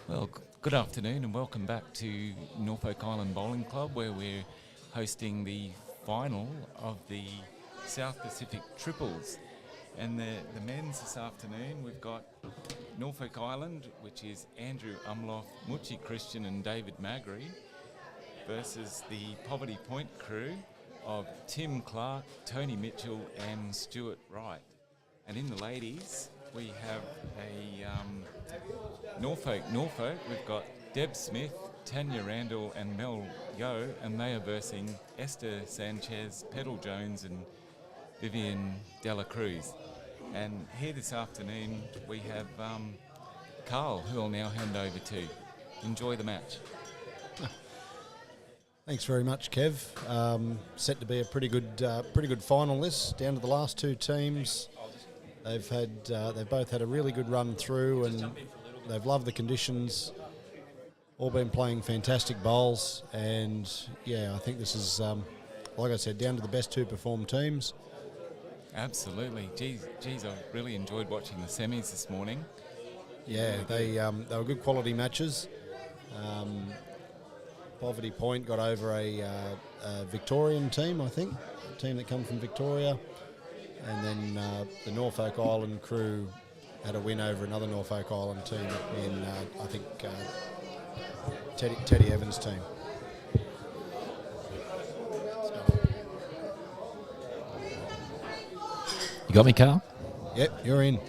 Well, good afternoon and welcome back to Norfolk Island Bowling Club, where we're hosting the final of the South Pacific Triples. And the men's this afternoon, we've got Norfolk Island, which is Andrew Umloff, Muchi Christian and David Magri, versus the Poverty Point crew of Tim Clark, Tony Mitchell and Stuart Wright. And in the ladies, we have a Norfolk, we've got Deb Smith, Tanya Randall and Mel Yo, and they are versing Esther Sanchez, Petal Jones and Vivian Dela Cruz. And here this afternoon we have Carl, who I'll now hand over to. Enjoy the match. Thanks very much, Kev. Set to be a pretty good final this, down to the last two teams. They've both had a really good run through, and they've loved the conditions. All been playing fantastic bowls, and yeah, I think this is, like I said, down to the best two performed teams. Absolutely. Geez, I really enjoyed watching the semis this morning. Yeah, they were good quality matches. Poverty Point got over a Victorian team, I think, a team that come from Victoria. And then the Norfolk Island crew had a win over another Norfolk Island team in, I think, Teddy Evans' team. You got me, Carl? Yep, you're in.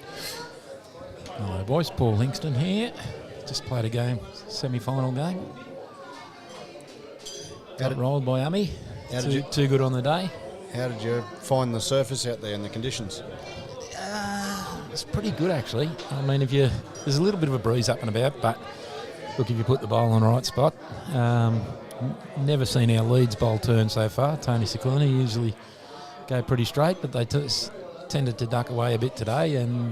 Hello, boys. Paul Hingston here. Just played a game, semi-final game. Got rolled by Ummy. Too good on the day. How did you find the surface out there and the conditions? It's pretty good, actually. I mean, there's a little bit of a breeze up and about, but look, if you put the bowl on the right spot, never seen our leads bowl turn so far. Tony Ciclini usually go pretty straight, but they tended to duck away a bit today, and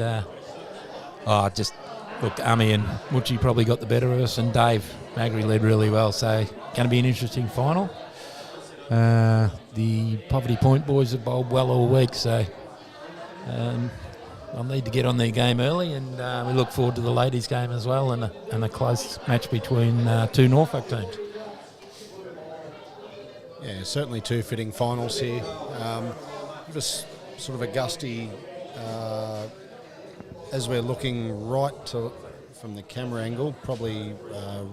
look, Ummy and Muchi probably got the better of us, and Dave Magri led really well, so going to be an interesting final. The Poverty Point boys have bowled well all week, so I'll need to get on their game early, and we look forward to the ladies' game as well, and a close match between two Norfolk teams. Yeah, certainly two fitting finals here. Just sort of a gusty, as we're looking from the camera angle, probably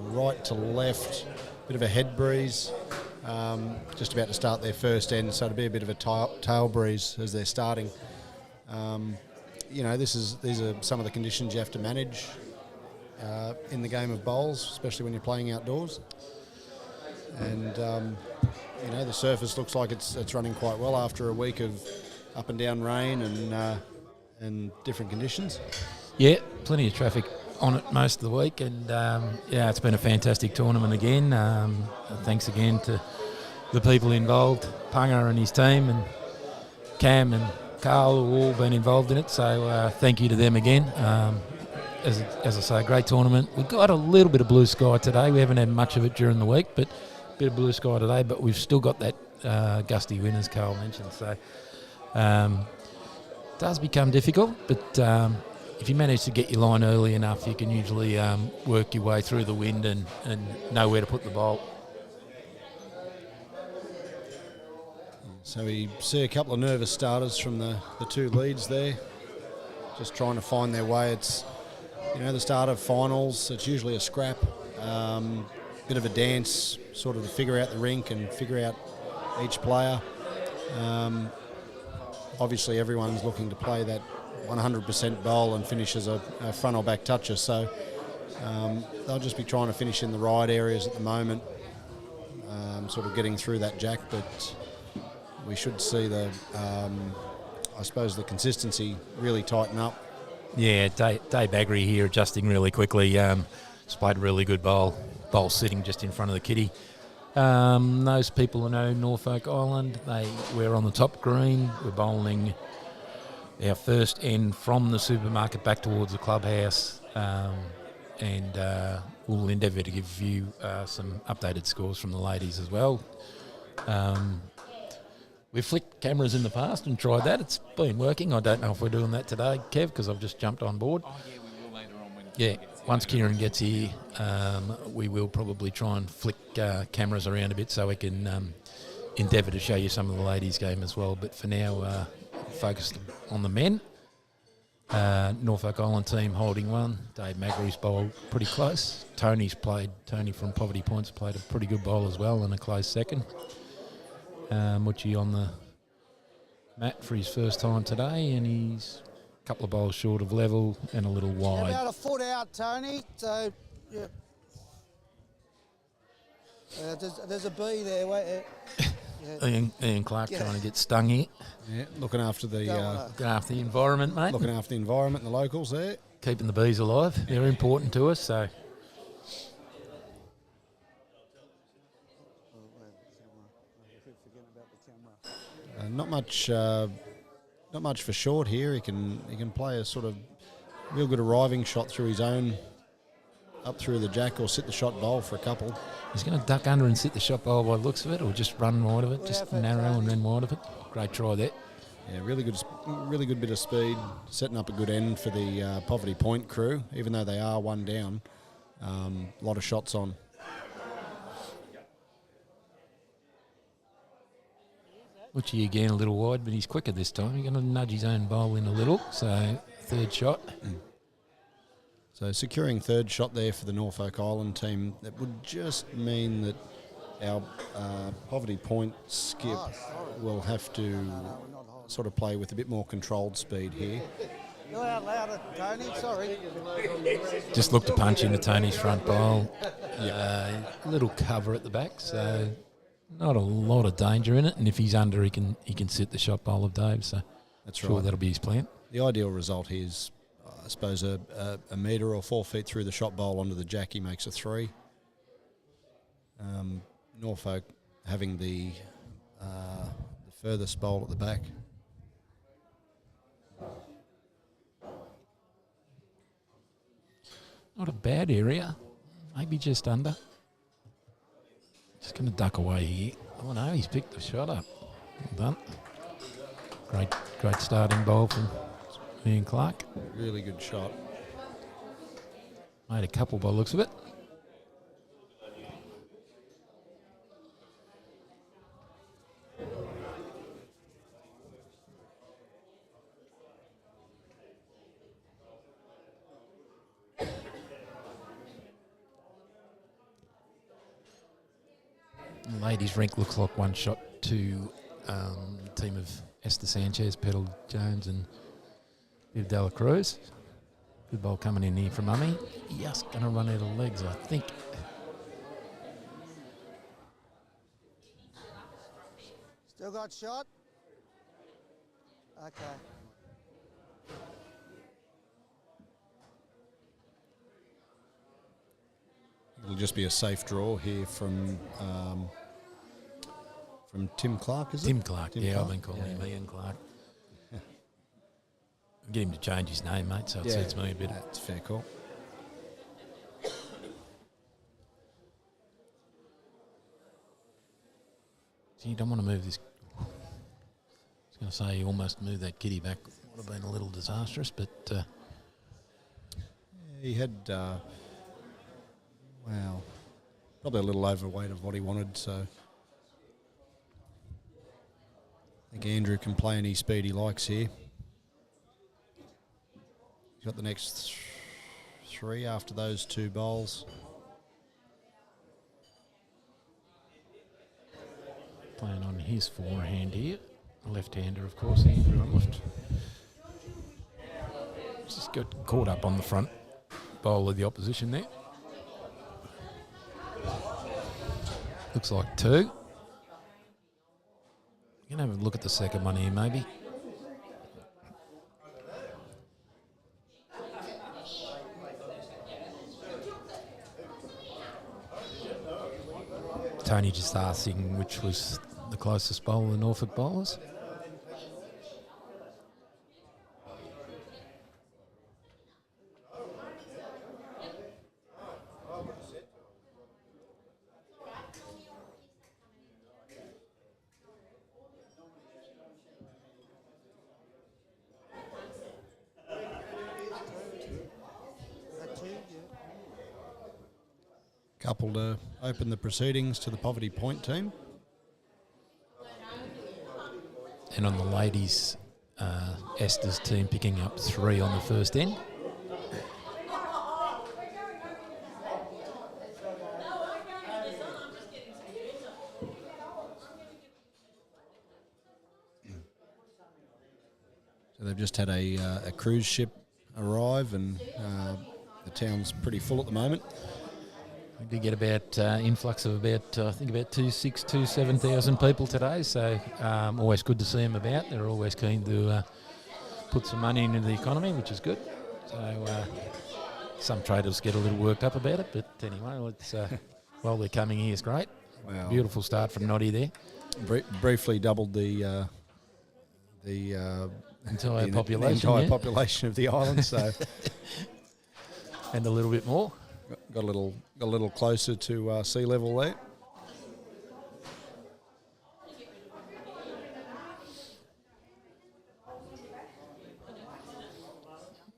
right to left, bit of a head breeze. Just about to start their first end, so it'll be a bit of a tail breeze as they're starting. These are some of the conditions you have to manage in the game of bowls, especially when you're playing outdoors. And the surface looks like it's running quite well after a week of up and down rain and different conditions. Yeah, plenty of traffic on it most of the week, and it's been a fantastic tournament again. Thanks again to the people involved, Punga and his team, and Cam and Carl have all been involved in it, so thank you to them again. As I say, great tournament. We got a little bit of blue sky today. We haven't had much of it during the week, but a bit of blue sky today, but we've still got that gusty wind, as Carl mentioned, so it does become difficult, but if you manage to get your line early enough, you can usually work your way through the wind and know where to put the bowl. So we see a couple of nervous starters from the two leads there, just trying to find their way. It's, the start of finals, it's usually a scrap, bit of a dance, sort of to figure out the rink and figure out each player. Obviously everyone's looking to play that 100% bowl and finish as a front or back toucher, so they'll just be trying to finish in the right areas at the moment, sort of getting through that jack, but we should see the consistency really tighten up. Yeah, Dave Baggery here adjusting really quickly. Just played a really good bowl sitting just in front of the kitty. Those people who know Norfolk Island, we're on the top green. We're bowling our first end from the supermarket back towards the clubhouse, and we'll endeavour to give you some updated scores from the ladies as well. We've flicked cameras in the past and tried that. It's been working. I don't know if we're doing that today, Kev, because I've just jumped on board. Oh, yeah, we will later on when yeah. it gets once Kieran gets here, we will probably try and flick cameras around a bit so we can endeavour to show you some of the ladies' game as well. But for now, focused on the men. Norfolk Island team holding one. Dave Magri's bowled pretty close. Tony from Poverty Points played a pretty good bowl as well, and a close second. Muchi on the mat for his first time today, and he's a couple of bowls short of level and a little wide. About a foot out, Tony. So, yeah. There's a bee there. Wait, yeah. Ian Clark trying to get stung here. Yeah, looking after the Environment, mate. looking after the environment and the locals there. Keeping the bees alive. They're important to us, so... Not much for short here. He can play a sort of real good arriving shot through his own, up through the jack, or sit the shot bowl for a couple. He's going to duck under and sit the shot bowl by the looks of it, or just run wide of it, just narrow and run wide of it. Great try there. Yeah, really good bit of speed, setting up a good end for the Poverty Point crew, even though they are one down. A lot of shots on. Muchi again a little wide, but he's quicker this time. He's going to nudge his own bowl in a little, so third shot. So securing third shot there for the Norfolk Island team, that would just mean that our Poverty Point skip will have to sort of play with a bit more controlled speed here. Go out louder, Tony. Sorry. Just look to punch into Tony's front bowl. A little cover at the back, so not a lot of danger in it. And if he's under, he can sit the shot bowl of Dave. So that's sure right. That'll be his plan. The ideal result here is, I suppose, a metre or 4 feet through the shot bowl onto the jack. He makes a 3. Norfolk having the furthest bowl at the back. Not a bad area. Maybe just under. Just going to duck away here. Oh no, he's picked the shot up. Well done. Great starting bowl from Ian Clark. Really good shot. Made a couple by the looks of it. Ladies' rink looks like one shot to the team of Esther Sanchez, Petal Jones and Viv Dela Cruz. Good ball coming in here from Mummy. Just going to run out of legs, I think. Still got shot? Okay. It'll just be a safe draw here from Tim Clark, is it? Tim Clark, Tim yeah, Clark? I've been calling him Ian Clark. Get him to change his name, mate, so it suits me a bit. That's a fair call. So you don't want to move this. I was going to say you almost moved that kitty back. Would have been a little disastrous, but He had, probably a little overweight of what he wanted, so I think Andrew can play any speed he likes here. He's got the next 3 after those 2 bowls. playing on his forehand here. Left-hander, of course, Andrew on left. Just got caught up on the front bowl of the opposition there. Looks like 2. You can have a look at the second one here, maybe. Tony just asking which was the closest bowl of the Norfolk bowlers. couple to open the proceedings to the Poverty Point team. And on the ladies, Esther's team picking up 3 on the first end. So they've just had a cruise ship arrive, and the town's pretty full at the moment. We did get about influx of about, I think about 7,000 people today, so always good to see them about. They're always keen to put some money into the economy, which is good. So some traders get a little worked up about it, but anyway, it's, while they're coming here is great. Wow. Beautiful start from Noddy there. Briefly doubled the Entire the population, entire yeah. population of the island. So And a little bit more. got a little closer to sea level there.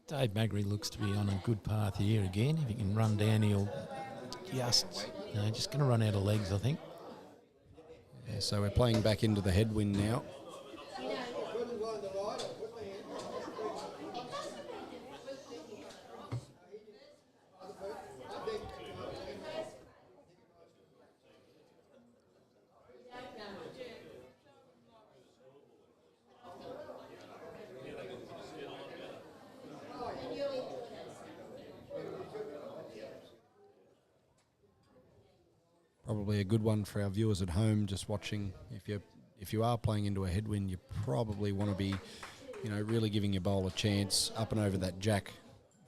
Dave Magri looks to be on a good path here again. If he can run down, he'll just going to run out of legs, I think. Yeah, so we're playing back into the headwind now. Probably a good one for our viewers at home just watching. If you are playing into a headwind, you probably want to be, really giving your bowl a chance up and over that jack,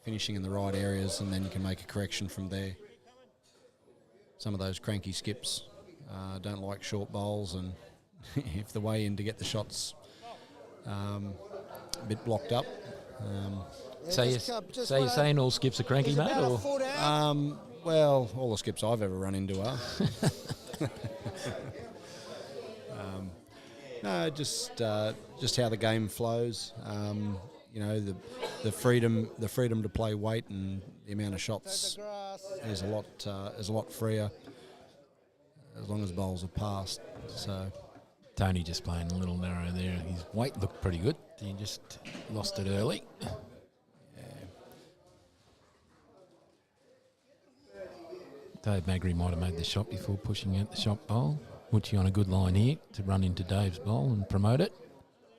finishing in the right areas, and then you can make a correction from there. Some of those cranky skips don't like short bowls, and if the way in to get the shots a bit blocked up. So you're saying all skips are cranky, mate? Or? Well, all the skips I've ever run into are. No, just how the game flows. The freedom to play weight and the amount of shots is a lot freer as long as bowls are passed. So Tony just playing a little narrow there. His weight looked pretty good. He just lost it early. Dave Magri might have made the shot before pushing out the shot bowl. Woochie on a good line here to run into Dave's bowl and promote it.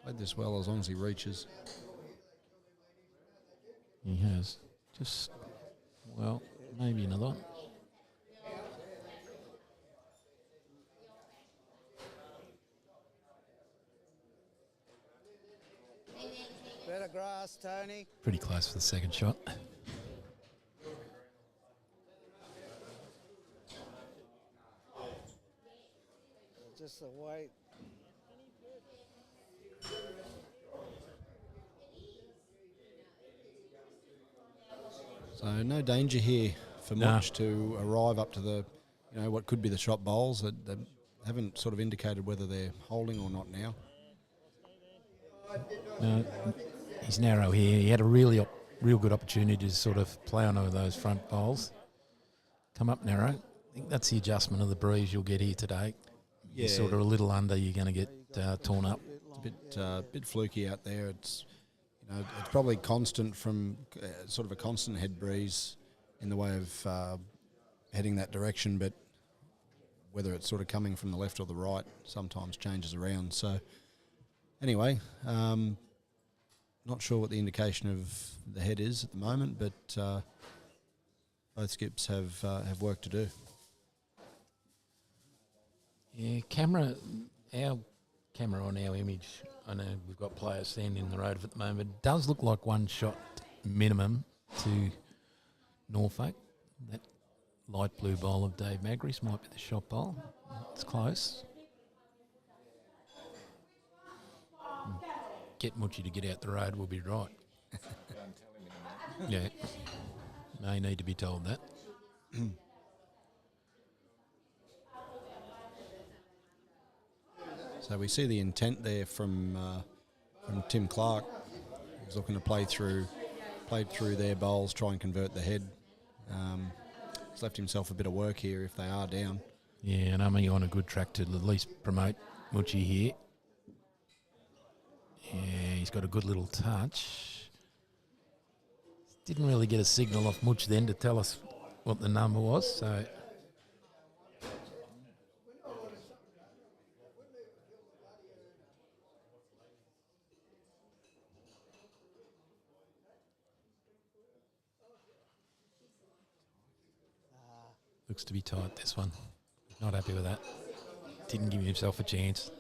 Played this well as long as he reaches. He has. Just, well, maybe another. Better grass, Tony. Pretty close for the second shot. Just the weight. So no danger here for Much to arrive up to the, what could be the shot bowls. They haven't sort of indicated whether they're holding or not now. No, he's narrow here. He had a real good opportunity to sort of play on over those front bowls. Come up narrow. I think that's the adjustment of the breeze you'll get here today. Yeah. You're sort of a little under, you're going to get torn up. It's a bit fluky out there. It's it's probably constant from sort of a constant head breeze in the way of heading that direction, but whether it's sort of coming from the left or the right sometimes changes around. So anyway, not sure what the indication of the head is at the moment, but both skips have work to do. Yeah, our camera on our image, I know we've got players standing in the road at the moment. It does look like one shot minimum to Norfolk. That light blue bowl of Dave Magris might be the shot bowl. It's close. Get Muchie to get out the road will be right. Yeah. May need to be told that. So we see the intent there from Tim Clark. He's looking to played through their bowls, try and convert the head. He's left himself a bit of work here if they are down. Yeah, and I'm on a good track to at least promote Muchi here. Yeah, he's got a good little touch. Didn't really get a signal off Much then to tell us what the number was, so... Looks to be tight, this one. Not happy with that. Didn't give himself a chance.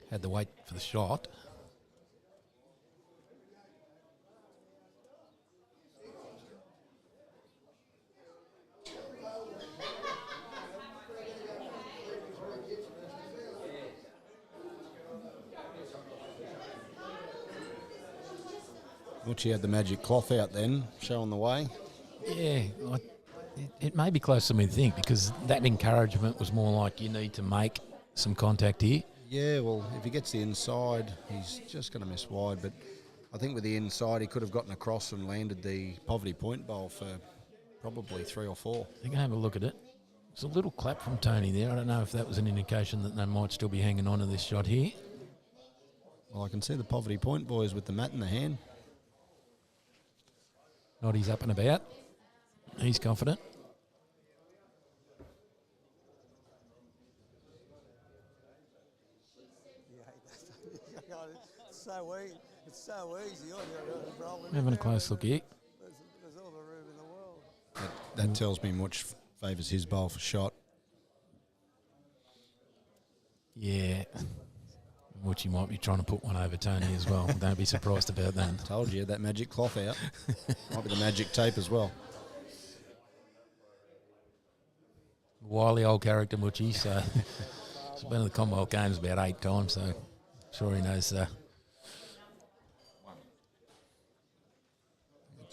Had to wait for the shot. Muchi had the magic cloth out then, showing the way. Yeah, it may be closer than we think, because that encouragement was more like you need to make some contact here. Yeah, well, if he gets the inside, he's just going to miss wide. But I think with the inside, he could have gotten across and landed the poverty point bowl for probably 3 or 4. You can have a look at it. It's a little clap from Tony there. I don't know if that was an indication that they might still be hanging on to this shot here. Well, I can see the poverty point boys with the mat in the hand. Noddy's up and about. He's confident. It's so easy. All you got to roll in. Having a close look here. There's all the room in the world. That tells me Much favours his bowl for shot. Yeah. Which he might be trying to put one over Tony as well. Don't be surprised about that. Told you, that magic cloth out. Might be the magic tape as well. Wily old character, Muchi, so he's been to the Commonwealth Games about 8 times, so I'm sure he knows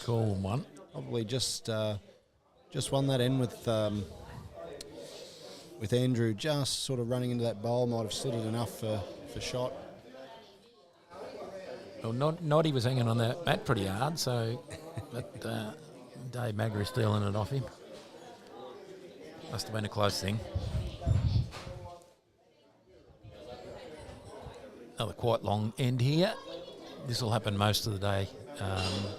call one. Probably just won that end with Andrew just sort of running into that bowl. Might have slid it enough for shot. Well, Noddy was hanging on that mat pretty hard, so but Dave Magger is stealing it off him. Must have been a close thing. Another quite long end here. This will happen most of the day.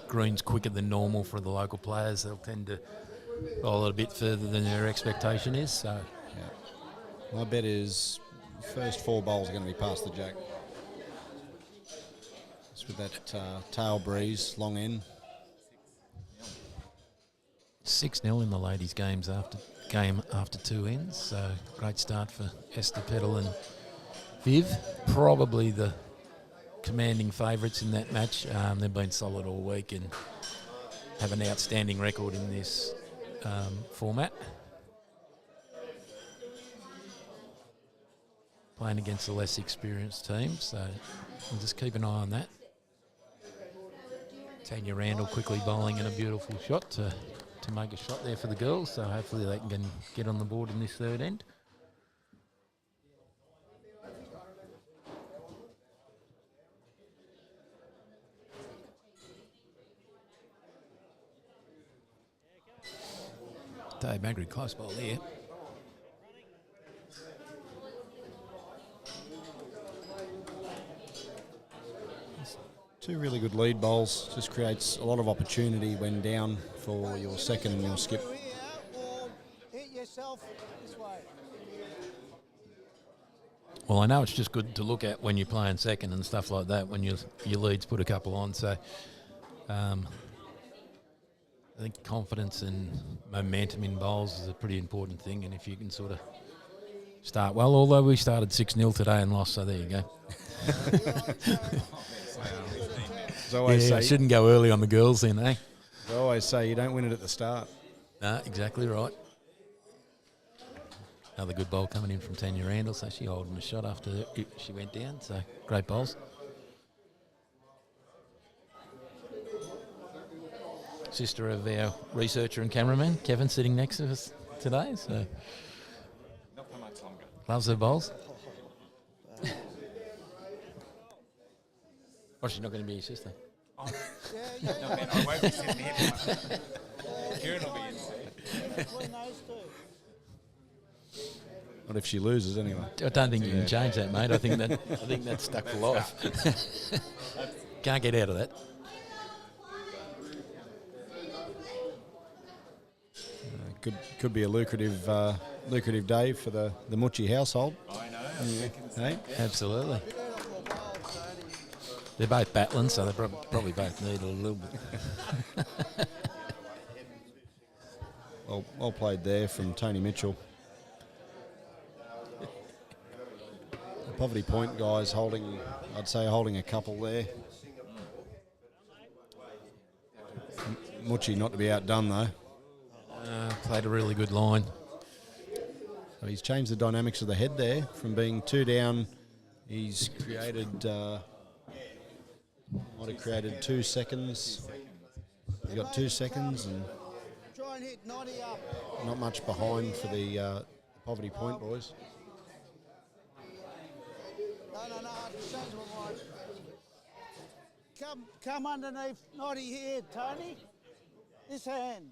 Green's quicker than normal for the local players. They'll tend to roll it a bit further than their expectation is. So, yeah. My bet is first 4 bowls are going to be past the jack. Just with that tail breeze, long end. 6-0 in the ladies' games after 2 ends. So great start for Esther Peddle and Viv. Probably the commanding favourites in that match. They've been solid all week and have an outstanding record in this format. Playing against a less experienced team, so we'll just keep an eye on that. Tanya Randall quickly bowling in a beautiful shot to make a shot there for the girls, so hopefully they can get on the board in this third end. Dave Magri, close ball there. Two really good lead bowls. Just creates a lot of opportunity when down for your second and your skip. Hit yourself this way. Well, I know it's just good to look at when you're playing second and stuff like that, when your leads put a couple on. So I think confidence and momentum in bowls is a pretty important thing. And if you can sort of start well, although we started 6-0 today and lost, so there you go. Say, shouldn't go early on the girls then, eh? I always say you don't win it at the start. No, exactly right. Another good bowl coming in from Tanya Randall, so she holding a shot after she went down, so great bowls. Sister of our researcher and cameraman, Kevin, sitting next to us today, so Not for much longer. loves her bowls. Or she's not going to be your sister? No, man, I won't be sitting here. Kieran will be in. Between those two. Not if she loses, anyway. I don't think you can change that, mate. I think that's stuck for life. Can't get out of that. Could be a lucrative day for the Muchi household. I know. Hey? Absolutely. They're both battling, so they probably both need a little bit. Well played there from Tony Mitchell. The Poverty Point guys holding a couple there. Muchi not to be outdone though. Played a really good line. So he's changed the dynamics of the head there from being 2 down. He's created, might have created 2 seconds. He's got 2 seconds and Try and hit 90 up. not much behind for the Poverty Point boys. No, change my mind. Come underneath 90 here, Tony. This hand.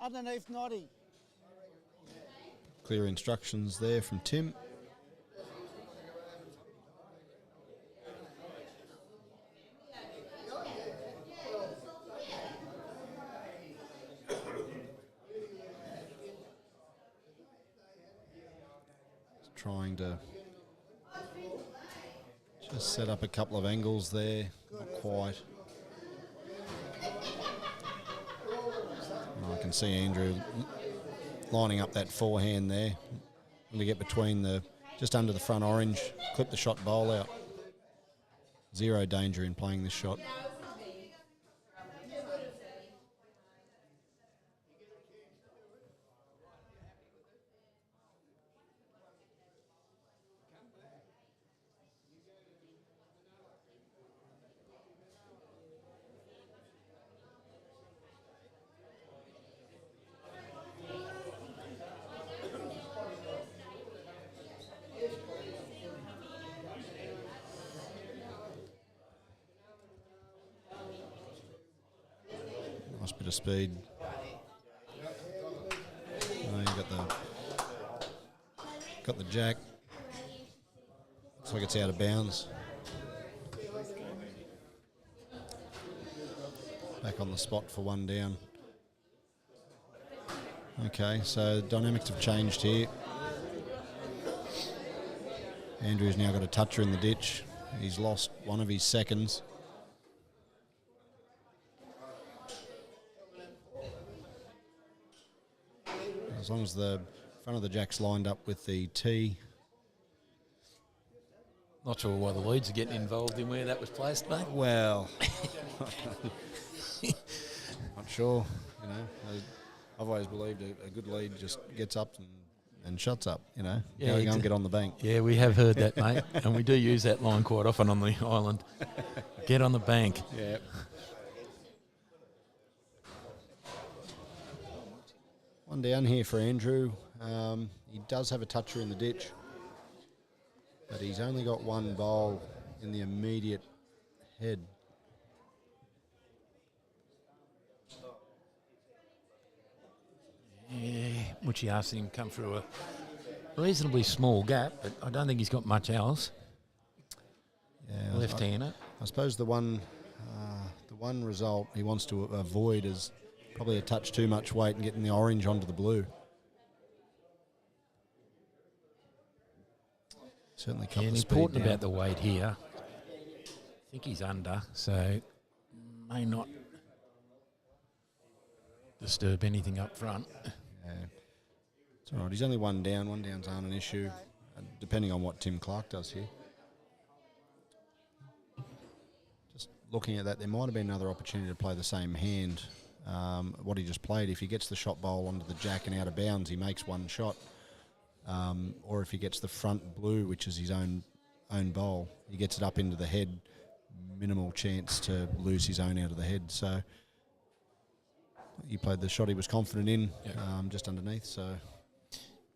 Underneath 90. Clear instructions there from Tim. Trying to just set up a couple of angles there. Not quite. I can see Andrew lining up that forehand there. And to get between just under the front orange, clip the shot bowl out. Zero danger in playing this shot. Nice bit of speed. Oh, you got the jack. Looks like it's out of bounds. Back on the spot for 1 down. Okay, so dynamics have changed here. Andrew's now got a toucher in the ditch. He's lost 1 of his seconds. As long as the front of the jack's lined up with the tee. Not sure why the leads are getting involved in where that was placed, mate. Well, not sure. You know, I've always believed a good lead just gets up and shuts up. You know, go and get on the bank. Yeah, we have heard that, mate, and we do use that line quite often on the island. Get on the bank. Yeah. One down here for Andrew. He does have a toucher in the ditch, but he's only got 1 bowl in the immediate head. Yeah, which he asked him to come through a reasonably small gap, but I don't think he's got much else. Yeah, Left-hander. I suppose the one result he wants to avoid is probably a touch too much weight and getting the orange onto the blue. Certainly cut Yeah, the and speed important down. about the weight here. I think he's under, so may not disturb anything up front. Yeah. It's all right. He's only 1 down. 1 down's aren't an issue, depending on what Tim Clark does here. Just looking at that, there might have been another opportunity to play the same hand. What he just played, if he gets the shot bowl onto the jack and out of bounds, he makes 1 shot. Or if he gets the front blue, which is his own bowl, he gets it up into the head, minimal chance to lose his own out of the head. So he played the shot he was confident in, just underneath. So,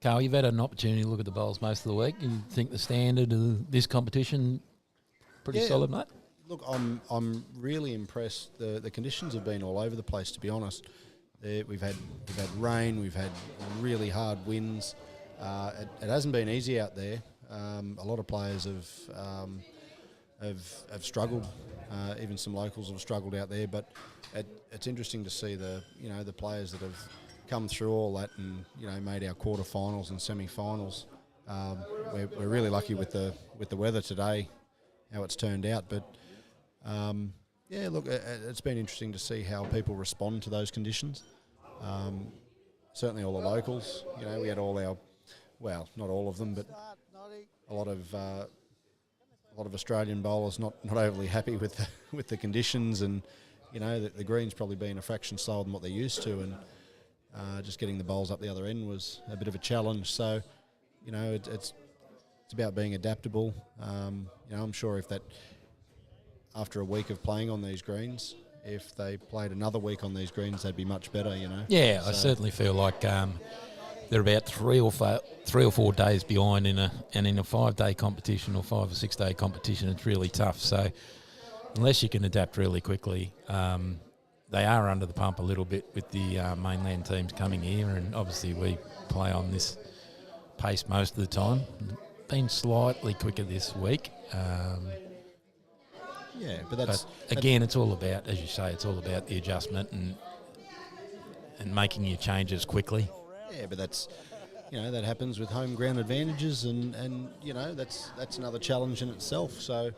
Carl, you've had an opportunity to look at the bowls most of the week. You think the standard of this competition pretty solid, mate? Look, I'm really impressed. The conditions have been all over the place, to be honest. We've had rain, we've had really hard winds. It hasn't been easy out there. A lot of players have struggled. Even some locals have struggled out there. But it's interesting to see the players that have come through all that and made our quarterfinals and semi-finals. We're really lucky with the weather today, how it's turned out. But yeah, look, it's been interesting to see how people respond to those conditions. Certainly all the locals, we had all our, well, not all of them, but a lot of Australian bowlers not overly happy with the conditions, and the green's probably been a fraction slower than what they're used to, and just getting the bowls up the other end was a bit of a challenge. So, it's about being adaptable. I'm sure if that, after a week of playing on these greens, if they played another week on these greens, they'd be much better. Yeah, I certainly feel like they're about 3 or 4 days behind in a 5-day competition or 5 or 6 day competition. It's really tough. So unless you can adapt really quickly, they are under the pump a little bit with the mainland teams coming here, and obviously we play on this pace most of the time. Been slightly quicker this week. Yeah, but again, it's all about, as you say, it's all about the adjustment and making your changes quickly. Yeah, but that's that happens with home ground advantages, and that's another challenge in itself. So,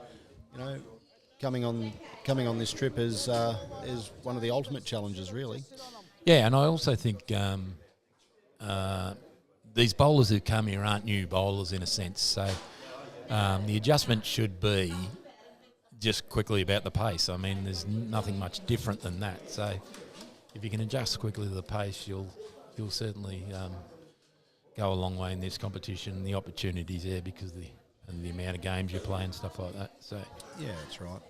coming on this trip is one of the ultimate challenges, really. Yeah, and I also think these bowlers who come here aren't new bowlers in a sense. So the adjustment should be just quickly about the pace. I mean, there's nothing much different than that. So if you can adjust quickly to the pace, you'll certainly go a long way in this competition. The opportunities there because the amount of games you play and stuff like that. So yeah, that's right.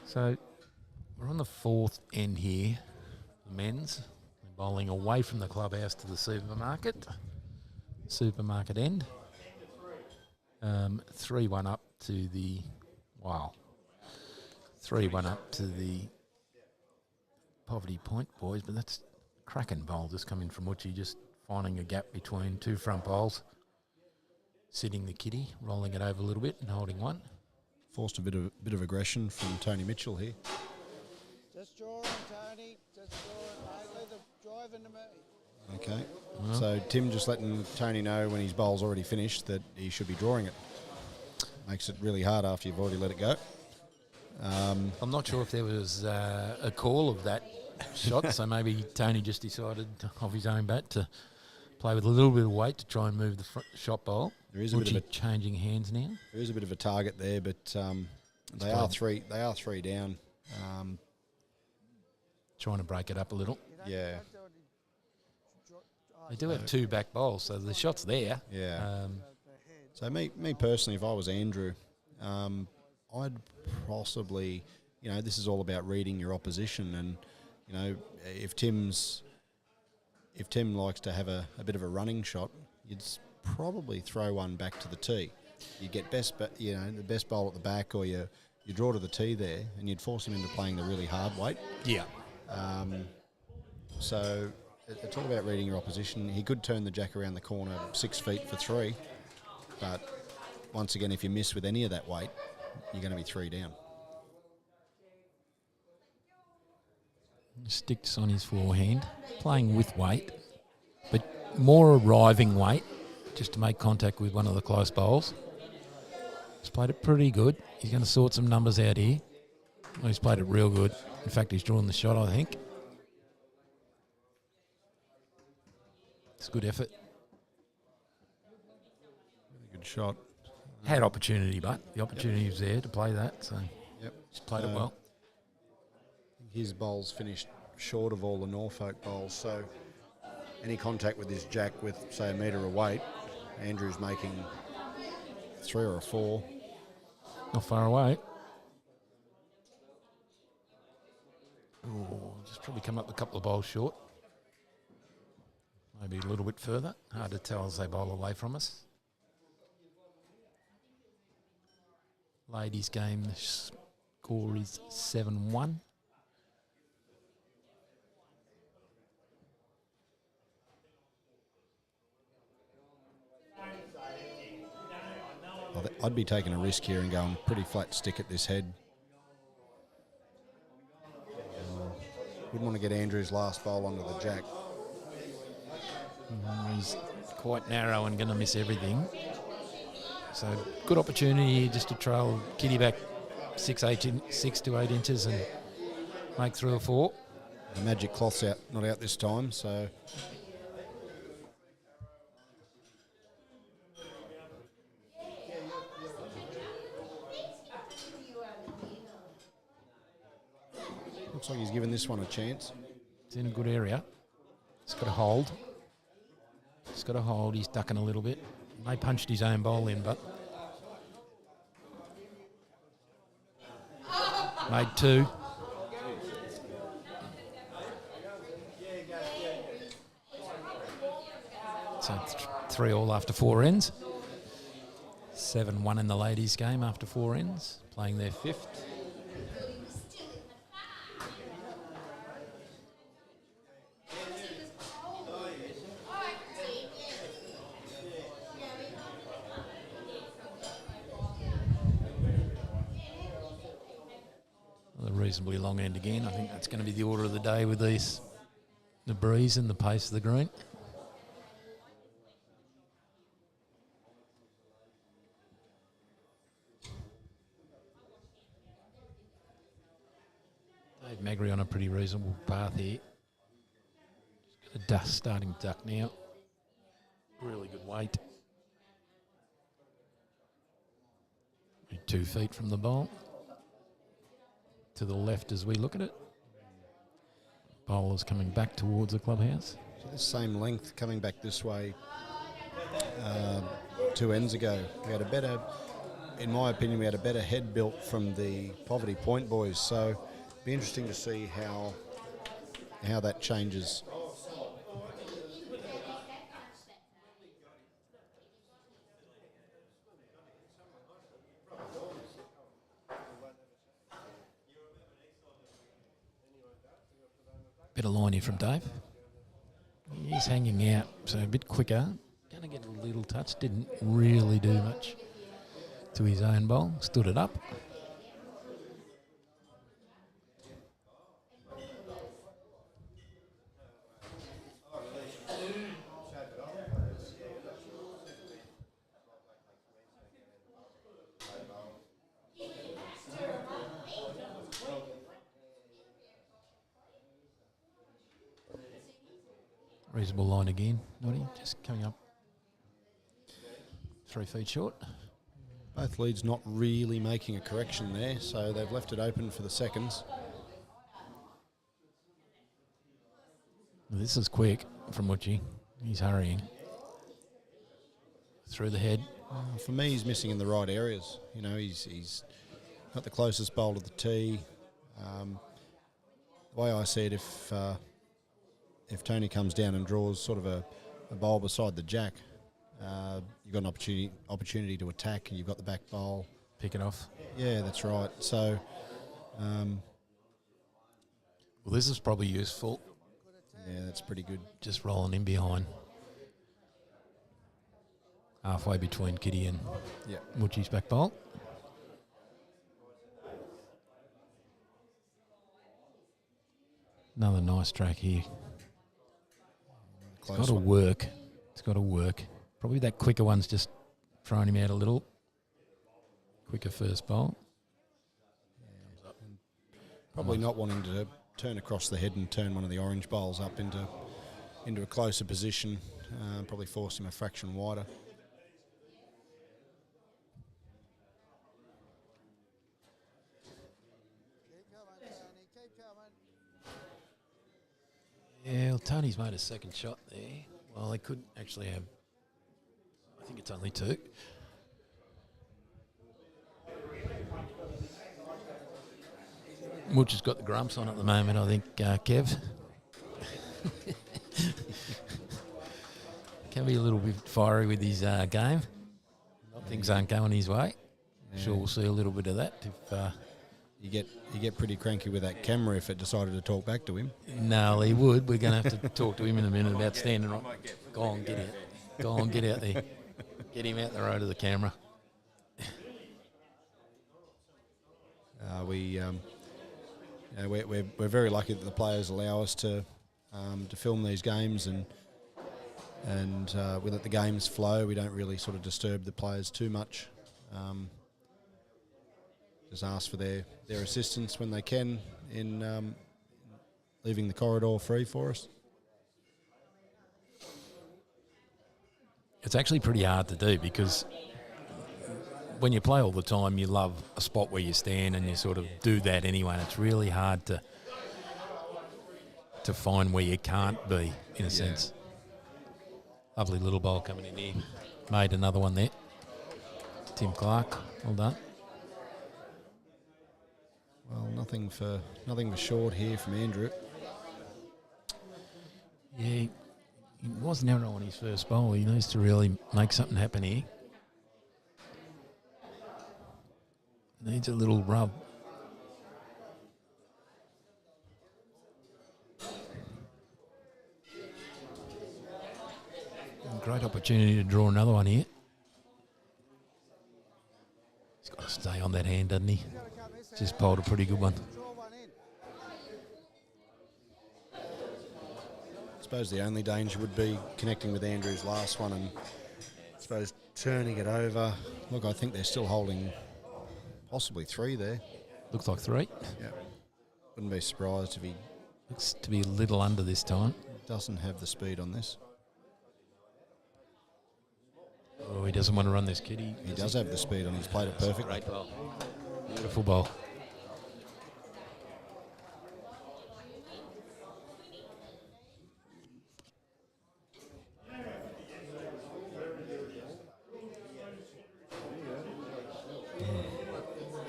So we're on the 4th end here, the men's. They're bowling away from the clubhouse to the supermarket end. 3-1 up to the 3-1 up to the Poverty Point boys, but that's cracking bowl just coming from Uchi, just finding a gap between 2 front bowls, sitting the kitty, rolling it over a little bit and holding one. Forced a bit of aggression from Tony Mitchell here. Just draw him, Tony. Just draw him, mate. Let them drive into me. Okay. Well. So Tim just letting Tony know when his bowl's already finished that he should be drawing it. Makes it really hard after you've already let it go. I'm not sure if there was a call of that shot, so maybe Tony just decided off his own bat to play with a little bit of weight to try and move the shot bowl. There is a bit of a changing hands now. There is a bit of a target there, but they are three down. Trying to break it up a little. Yeah. They do have 2 back bowls, so the shot's there. Yeah. So me personally, if I was Andrew, I'd possibly, this is all about reading your opposition, and if Tim likes to have a bit of a running shot, you'd probably throw one back to the tee. You get the best bowl at the back, or you draw to the tee there, and you'd force him into playing the really hard weight. Yeah. So it's all about reading your opposition. He could turn the jack around the corner 6 feet for 3, but once again, if you miss with any of that weight, you're going to be 3 down. Sticks on his forehand, playing with weight, but more arriving weight, just to make contact with one of the close bowls. He's played it pretty good. He's going to sort some numbers out here. Well, he's played it real good. In fact, he's drawn the shot, I think. It's a good effort. Really good shot. Had opportunity, but the opportunity was there to play that, so he's played it well. His bowls finished short of all the Norfolk bowls, so any contact with his jack with, say, a metre of weight, Andrew's making 3 or 4. Not far away. Oh, just probably come up a couple of bowls short. Maybe a little bit further. Hard to tell as they bowl away from us. Ladies' game, the score is 7-1. I'd be taking a risk here and going pretty flat stick at this head. Wouldn't want to get Andrew's last bowl onto the jack. He's quite narrow and going to miss everything. So good opportunity just to trail Kitty back 6 to 8 inches and make 3 or 4. The magic cloth's out, not out this time, so... Looks like he's given this one a chance. It's in a good area. It's got a hold. It's got a hold. He's ducking a little bit. They punched his own bowl in, but made 2. So 3 all after 4 ends. 7-1 in the ladies' game after 4 ends, playing their 5th. A reasonably long end again. I think that's going to be the order of the day with these, the breeze and the pace of the green. Dave Magri on a pretty reasonable path here. Just got a starting duck now. Really good weight. 2 feet from the bowl. To the left as we look at it. Bowler's coming back towards the clubhouse. So the same length coming back this way 2 ends ago. We had a better, in my opinion, we had a better head built from the Poverty Point boys. So it'll be interesting to see how that changes. Bit of line here from Dave. He's hanging out, so a bit quicker. Going to get a little touch. Didn't really do much to his own bowl. Stood it up. Reasonable line again, Noddy, just coming up 3 feet short. Both leads not really making a correction there, so they've left it open for the seconds. This is quick from Woochie. He's hurrying. Through the head. For me, he's missing in the right areas. You know, he's got the closest bowl to the tee. The way I see it, if Tony comes down and draws sort of a bowl beside the jack, you've got an opportunity to attack, and you've got the back bowl. Pick it off. Yeah, that's right. So, well, this is probably useful. Yeah, that's pretty good. Just rolling in behind. Halfway between Kitty and Woochie's back bowl. Another nice track here. It's got to work. It's got to work. Probably that quicker one's just throwing him out a little. Quicker first bowl. Probably not wanting to turn across the head and turn one of the orange bowls up into a closer position. Probably force him a fraction wider. Keep coming, Tony. Keep coming. Yeah, well, Tony's made a second shot there. Well, they could actually have, I think it's only 2. Wooch has got the grumps on at the moment, I think, Kev. can be a little bit fiery with his game. Things aren't going his way. Yeah. Sure, we'll see a little bit of that. If You get pretty cranky with that camera if it decided to talk back to him. no, he would. We're going to have to talk to him in a minute about standing up. Go on, get out. Go on, get out there. Get him out the road of the camera. We're very lucky that the players allow us to film these games and we let the games flow. We don't really sort of disturb the players too much. Just ask for their assistance when they can in leaving the corridor free for us. It's actually pretty hard to do because when you play all the time, you love a spot where you stand and you sort of do that anyway. And it's really hard to find where you can't be, in a sense. Lovely little bowl coming in here. Made another one there. Tim Clark, well done. Well, nothing for short here from Andrew. Yeah, he was never on his first bowl. He needs to really make something happen here. Needs a little rub. Great opportunity to draw another one here. He's got to stay on that hand, doesn't he? Just bowled a pretty good one. I suppose the only danger would be connecting with Andrew's last one and I suppose turning it over. Look, I think they're still holding possibly 3 there. Looks like 3. Yeah. Wouldn't be surprised if he Looks to be a little under this time. doesn't have the speed on this. Oh, he doesn't want to run this kid. He does have the speed on. He's played it perfectly. Great bowl. Beautiful bowl.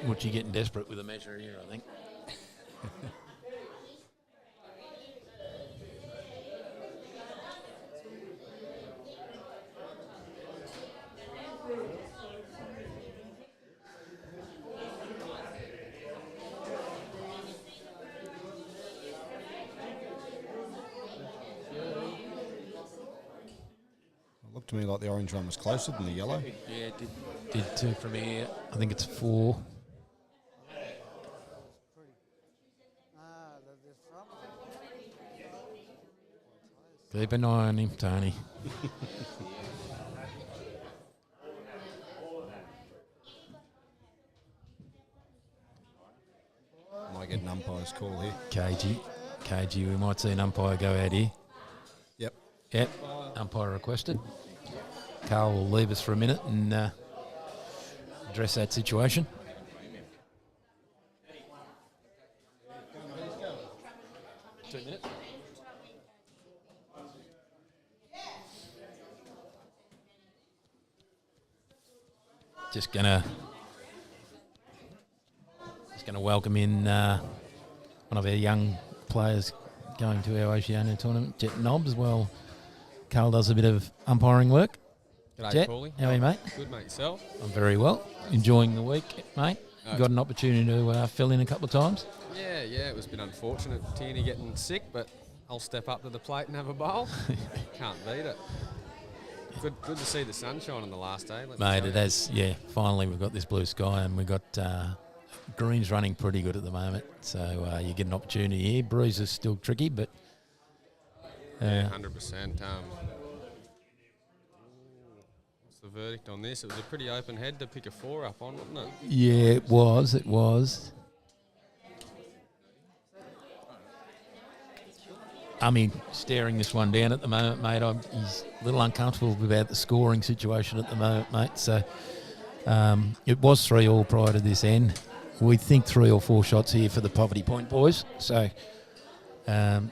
What you getting desperate with a measure here, I think. It looked to me like the orange one was closer than the yellow. Yeah, it did too from here. I think it's 4. Keep an eye on him, Tony. Might get an umpire's call here. KG, we might see an umpire go out here. Yep, umpire requested. Carl will leave us for a minute and address that situation. Just gonna welcome in one of our young players going to our Oceania tournament, Jet Nobbs. Well, Carl does a bit of umpiring work. G'day, Jet, Paulie. how are you, mate? Good, mate. Yourself? I'm very well. Enjoying the week, mate. You got an opportunity to fill in a couple of times. Yeah, it was a bit unfortunate, Tierney getting sick, but I'll step up to the plate and have a bowl. Can't beat it. Good to see the sunshine on the last day. Mate, it has, finally we've got this blue sky and we've got greens running pretty good at the moment. So you get an opportunity here. Breeze is still tricky, but... 100%. What's the verdict on this? It was a pretty open head to pick a 4 up on, wasn't it? Yeah, it was. I mean, staring this one down at the moment, mate. He's a little uncomfortable about the scoring situation at the moment, mate. So it was 3-all prior to this end. We think 3 or 4 shots here for the Poverty Point boys. So having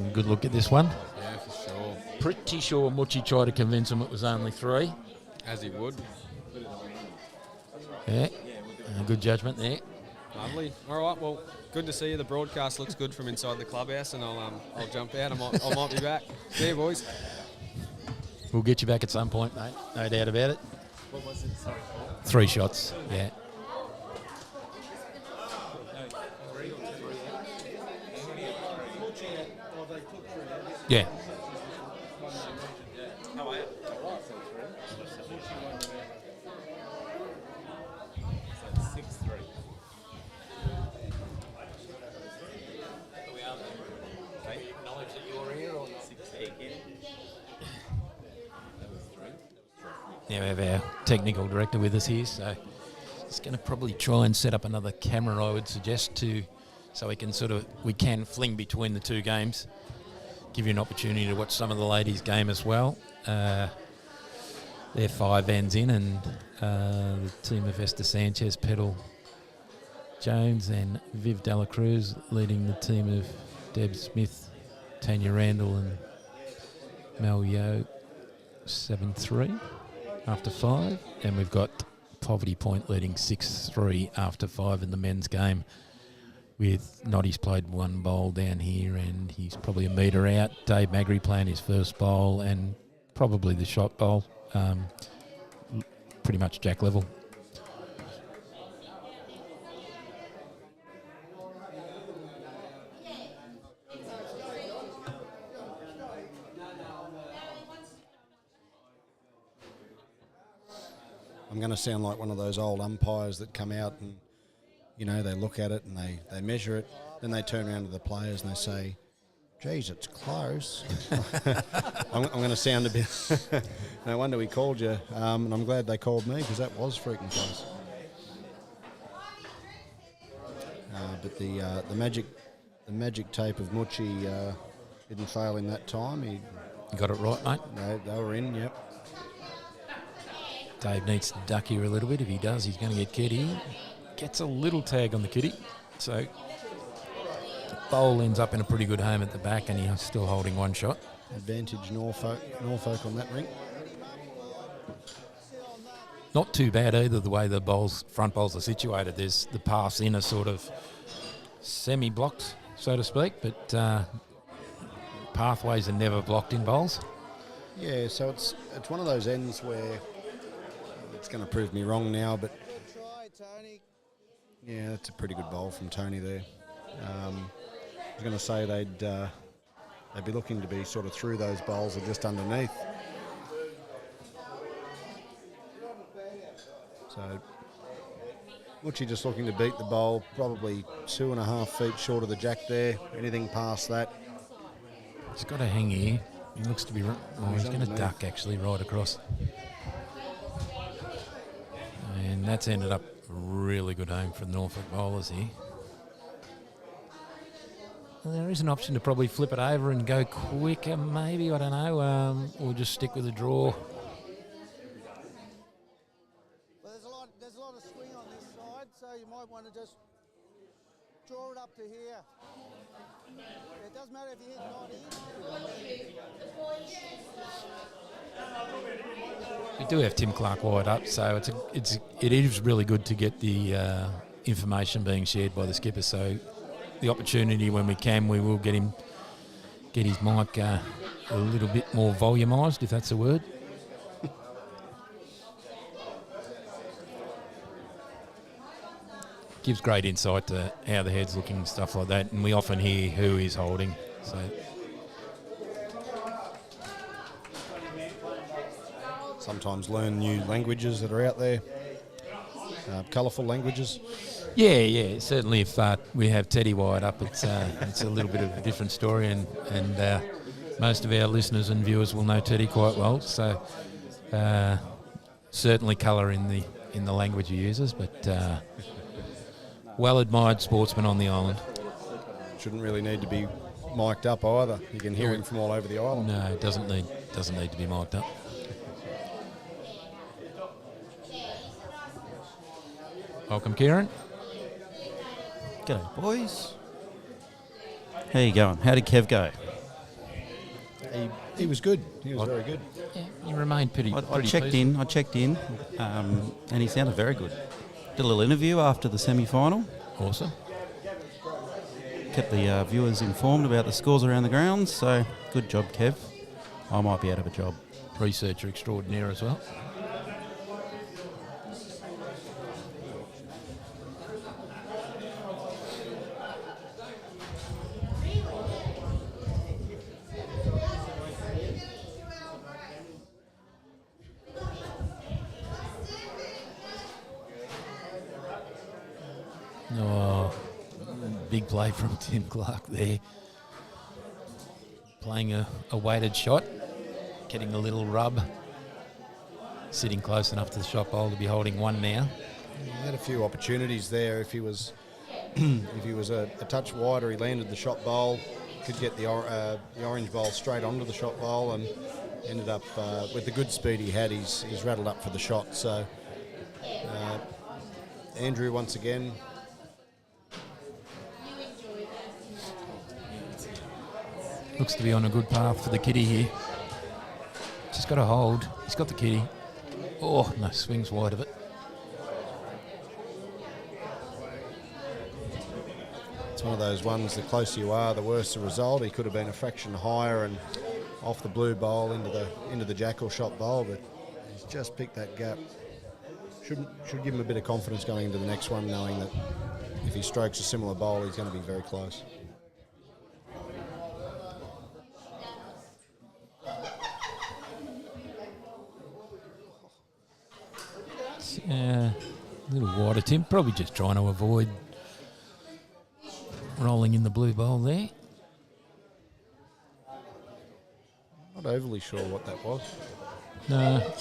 a good look at this one. Yeah, for sure. Pretty sure Muchi tried to convince him it was only 3. As he would. Yeah, good judgment there. Lovely. All right, well, good to see you. The broadcast looks good from inside the clubhouse, and I'll jump out. I might be back. See you, boys. We'll get you back at some point, mate. No doubt about it. What was it? Sorry. 3 shots, yeah. Yeah. Yeah, we have our technical director with us here, so he's going to probably try and set up another camera, I would suggest, so we can fling between the 2 games, give you an opportunity to watch some of the ladies' game as well. They're 5 ends in, and the team of Esther Sanchez, Petal Jones and Viv Dela Cruz leading the team of Deb Smith, Tanya Randall and Mel Yo 7-3 after 5, and we've got Poverty Point leading 6-3 after 5 in the men's game, with Noddy's played 1 bowl down here and he's probably a metre out. Dave Magri playing his first bowl and probably the shot bowl, pretty much jack level. I'm going to sound like one of those old umpires that come out and, you know, they look at it and they measure it, then they turn around to the players and they say, geez, it's close. I'm going to sound a bit... No wonder we called you, and I'm glad they called me because that was freaking close. But the magic tape of Muchi didn't fail him that time. You got it right, mate. They were in, yep. Dave needs to duck here a little bit. If he does, he's going to get kitty. Gets a little tag on the kitty. So the bowl ends up in a pretty good home at the back, and he's still holding 1 shot. Advantage Norfolk on that ring. Not too bad either, the way the front bowls are situated. There's the pass in are sort of semi-blocked, so to speak, but pathways are never blocked in bowls. Yeah, so it's one of those ends where it's going to prove me wrong now, but Good try, Tony. yeah, that's a pretty good bowl from Tony there. I was going to say they'd be looking to be sort of through those bowls or just underneath. So Muchi just looking to beat the bowl, probably 2.5 feet short of the jack there. Anything past that. He's got to hang here. He looks to be... he's going to duck actually right across. And that's ended up a really good home for the Norfolk bowlers here. Well, there is an option to probably flip it over and go quicker, maybe, I don't know, or just stick with a draw. Well, there's a lot of swing on this side, so you might want to just draw it up to here. It doesn't matter if you hit 90. We do have Tim Clark wide up, so it is really good to get the information being shared by the skipper. So the opportunity when we can, we will get his mic a little bit more volumised, if that's a word. Gives great insight to how the head's looking and stuff like that, and we often hear who is holding. So Sometimes learn new languages that are out there, colourful languages. yeah, certainly if we have Teddy wired up, it's a little bit of a different story, and most of our listeners and viewers will know Teddy quite well. So certainly colour in the language he uses, but well-admired sportsman on the island. Shouldn't really need to be mic'd up either. You can hear him from all over the island. No, it doesn't need to be mic'd up. Welcome, Kieran. G'day, boys. How you going? How did Kev go? He was good. He was very good. Yeah, you remained pretty. I checked in. And he sounded very good. Did a little interview after the semi-final. Awesome. Kept the viewers informed about the scores around the grounds, so good job, Kev. I might be out of a job. Researcher extraordinaire as well. Oh, big play from Tim Clark there. Playing a weighted shot, getting a little rub, sitting close enough to the shot bowl to be holding one now. He had a few opportunities there. If he was if he was a touch wider, he landed the shot bowl, could get the orange bowl straight onto the shot bowl, and ended up with the good speed he had. He's rattled up for the shot. So Andrew once again. Looks to be on a good path for the kitty here. Just got to hold. He's got the kitty. Oh, no, swings wide of it. It's one of those ones, the closer you are, the worse the result. He could have been a fraction higher and off the blue bowl into the jackal shot bowl, but he's just picked that gap. Should give him a bit of confidence going into the next one, knowing that if he strokes a similar bowl, he's going to be very close. A little wider, Tim. Probably just trying to avoid rolling in the blue bowl there. Not overly sure what that was. No.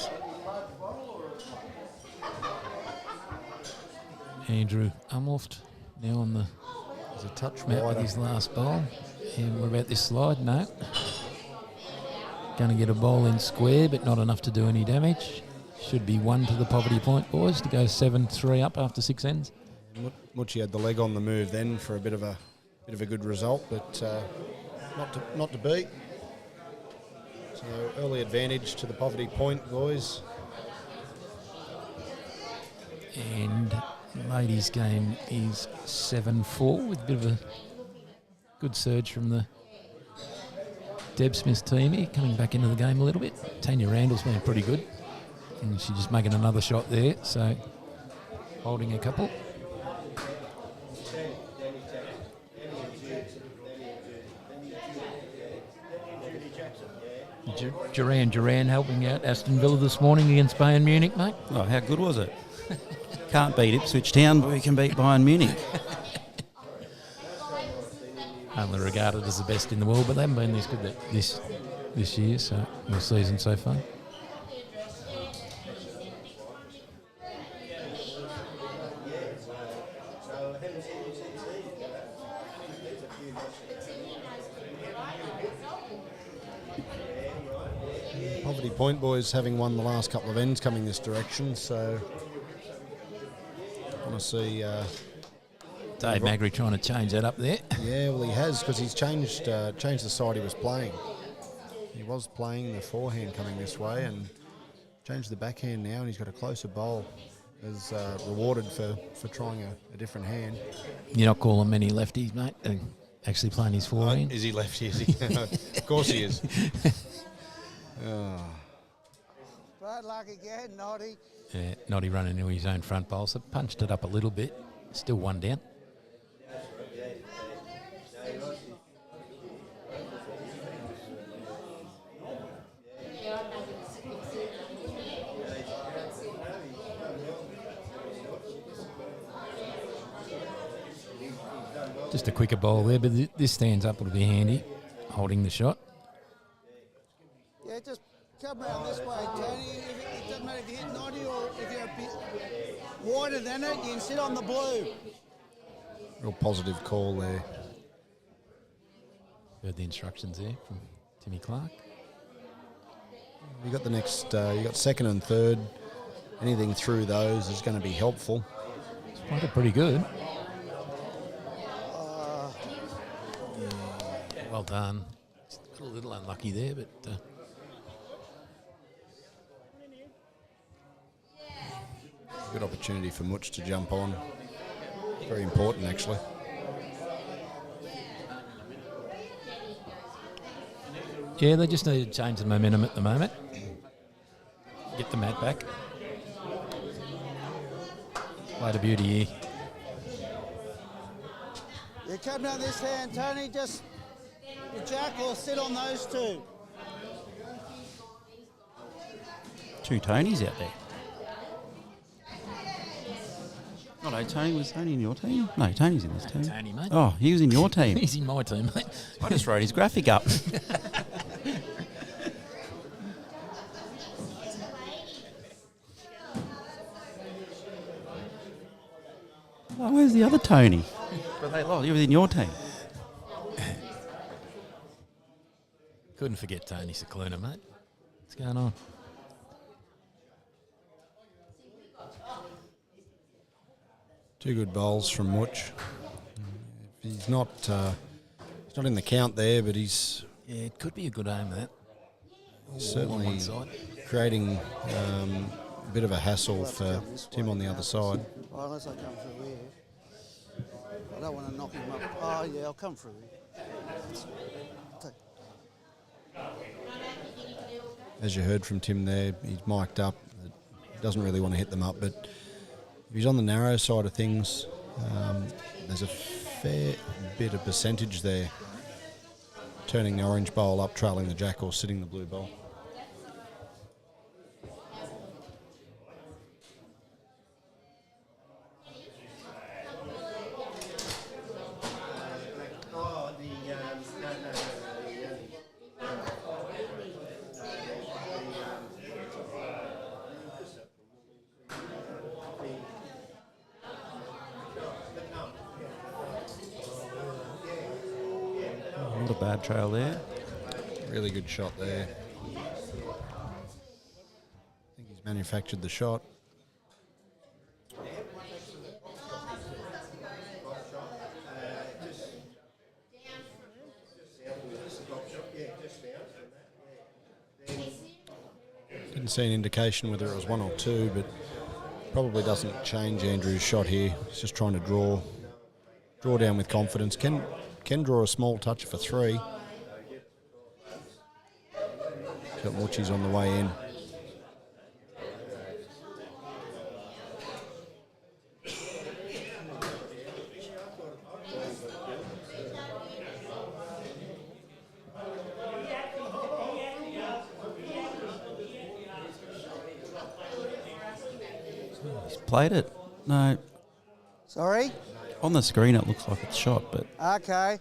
Andrew Umloft now on the There's a touch mat with wider. his last bowl. And what about this slide? No. Going to get a bowl in square, but not enough to do any damage. Should be one to the poverty point, boys, to go 7-3 up after 6 ends. Mucci had the leg on the move then for a bit of a good result, but not to beat. So early advantage to the poverty point, boys. And ladies' game is 7-4 with a bit of a good surge from the Deb Smith team here, coming back into the game a little bit. Tanya Randall's been pretty good. And she's just making another shot there, so holding a couple. Duran helping out Aston Villa this morning against Bayern Munich, mate. Oh, how good was it? Can't beat Ipswich Town, but we can beat Bayern Munich. Only regarded as the best in the world, but they haven't been this good this year, so this season so far. Poverty point, boys, having won the last couple of ends coming this direction, so I want to see... Dave Magri trying to change that up there. Yeah, well, he has, because he's changed the side he was playing. He was playing the forehand coming this way and changed the backhand now, and he's got a closer bowl. Is rewarded for trying a different hand. You're not calling many lefties, mate, actually playing his forehand. Is he lefty? Is he? Of course he is. Oh. Bad luck again, Noddy. Yeah, Noddy running into his own front bowl, so punched it up a little bit. Still one down. Just a quicker bowl there, but this stands up, it'll be handy, holding the shot. Yeah, just come around this way, Tony. It doesn't matter if you hit 90 or if you're a bit wider than it, you can sit on the blue. Real positive call there. Heard the instructions there from Timmy Clark. You got the next, you got second and third. Anything through those is going to be helpful. It's played it pretty good. Well done. Got a little unlucky there, but Good opportunity for Much to jump on. Very important, actually. Yeah, they just need to change the momentum at the moment. Get the mat back. Played a beauty here. You come down this hand, Tony, just the jack or sit on those two. 2 Tonys out there. Oh no, Tony, was Tony in your team? No, Tony's in this team. Tony, mate. Oh, he was in your team. He's in my team, mate. I just wrote his graphic up. Oh, where's the other Tony? But he was in your team. Couldn't forget Tony Cicluna, mate. What's going on? Two good bowls from Mutch. He's not in the count there, but he's Yeah, it could be a good aim, that. certainly on one side. creating a bit of a hassle for Tim on the other side. Well, unless I come through here. I don't want to knock him up. Oh, yeah, I'll come through here. As you heard from Tim there, he's mic'd up. He doesn't really want to hit them up, but if he's on the narrow side of things, there's a fair bit of percentage there. Turning the orange bowl up, trailing the jack, or sitting the blue bowl. Not a bad trail there. Really good shot there. I think he's manufactured the shot. Didn't see an indication whether it was 1 or 2, but probably doesn't change Andrew's shot here. He's just trying to draw down with confidence. Can draw a small touch for 3. Got Mochi's on the way in. He's played it. No, Sorry? on the screen it looks like it's shot, but Okay.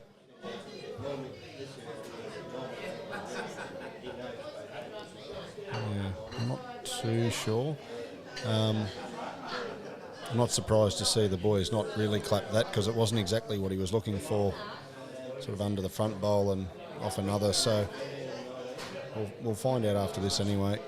Yeah, I'm not too sure. I'm not surprised to see the boys not really clap that, because it wasn't exactly what he was looking for, sort of under the front bowl and off another. So we'll find out after this anyway.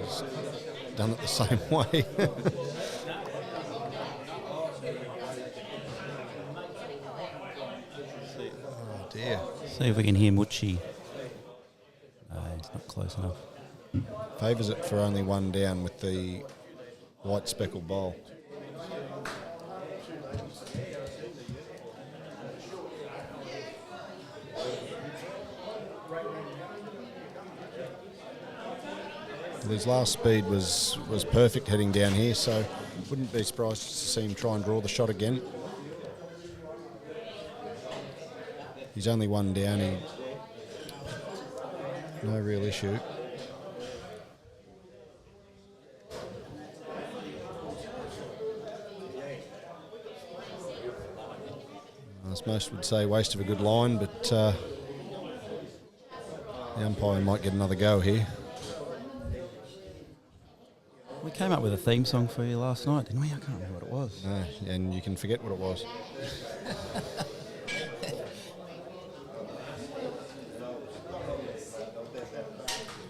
He's done it the same way. Oh dear. see if we can hear Muchi. No, it's not close enough. Favours it for only 1 down with the white speckled bowl. Well, his last speed was perfect heading down here, so wouldn't be surprised to see him try and draw the shot again. He's only 1 down, no real issue. As most would say, waste of a good line, but the umpire might get another go here. We came up with a theme song for you last night, didn't we? I can't remember what it was. No, and you can forget what it was.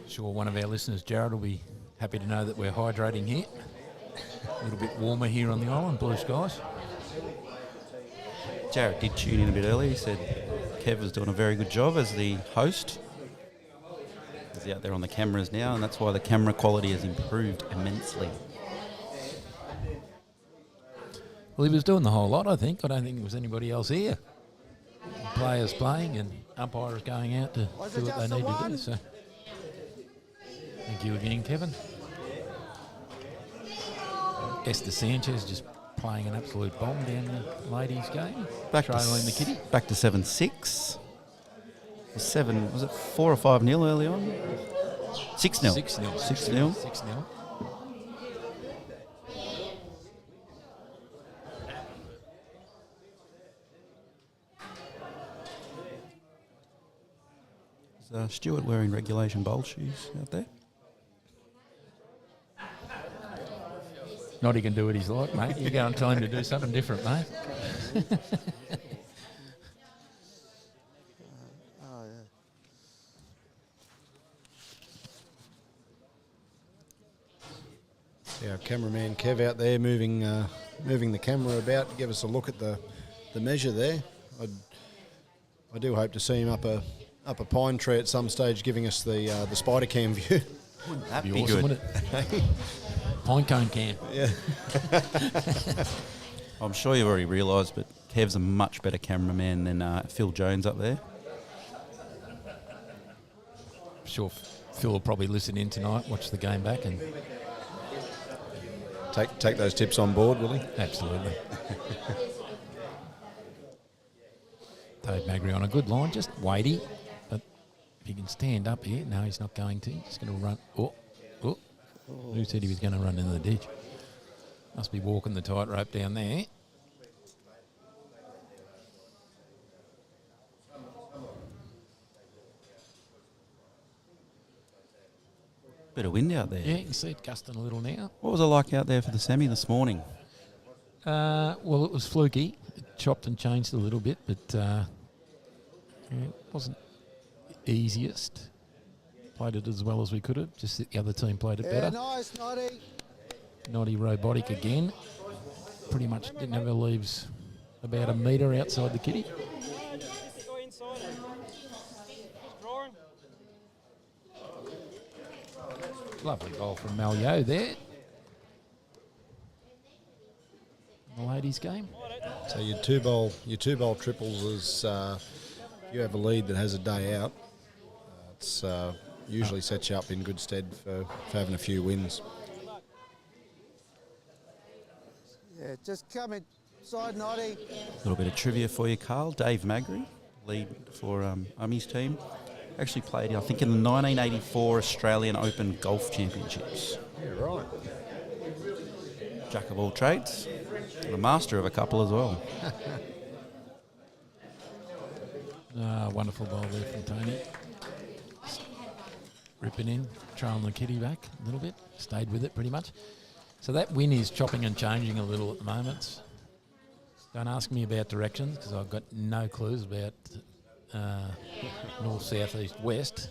Sure, one of our listeners, Jared, will be happy to know that we're hydrating here. A little bit warmer here on the island, blue skies. Jared did tune in a bit earlier. He said, Kev was doing a very good job as the host. He's out there on the cameras now, and that's why the camera quality has improved immensely. Well, he was doing the whole lot, I think. I don't think there was anybody else here. Players playing and umpires going out to do what they need to do. So, thank you again, Kevin. Esther Sanchez just playing an absolute bomb down the ladies' game. Trailing the kitty. Back to 7-6. 7, was it 4 or 5-0 early on? 6-0. 6-0. 6-0. 6-0. Is Stuart wearing regulation bowl shoes out there? Noddy can do what he's like, mate. You go and tell him to do something different, mate. Yeah, cameraman Kev out there moving the camera about to give us a look at the measure there. I do hope to see him up a pine tree at some stage, giving us the spider cam view. That'd be awesome, good. wouldn't it? Pine cone cam. Yeah. I'm sure you've already realised, but Kev's a much better cameraman than Phil Jones up there. I'm sure Phil will probably listen in tonight, watch the game back, and Take those tips on board, will he? absolutely. Dave Magri on a good line, just weighty, but if he can stand up here, no, he's not going to. He's going to run. Oh. Who said he was going to run into the ditch? Must be walking the tightrope down there. Bit of wind out there. Yeah, you can see it gusting a little now. What was it like out there for the semi this morning? Well, it was fluky. It chopped and changed a little bit, but yeah, it wasn't the easiest. Played it as well as we could have, just that the other team played it better. Nice, Noddy. Noddy robotic again. Pretty much didn't ever leaves about a metre outside the kitty. Lovely goal from Malyo there. The ladies' game. So your two bowl triples is you have a lead that has a day out. It's usually sets you up in good stead for having a few wins. Yeah, just come inside, Noddy. A little bit of trivia for you, Carl. Dave Magri, lead for Ummy's team, actually played, I think, in the 1984 Australian Open Golf Championships. Yeah, right. Jack of all trades, and a master of a couple as well. Wonderful ball there from Tony. Ripping in, trailing the kitty back a little bit. Stayed with it pretty much. So that win is chopping and changing a little at the moment. Don't ask me about directions because I've got no clues about north, south, east, west.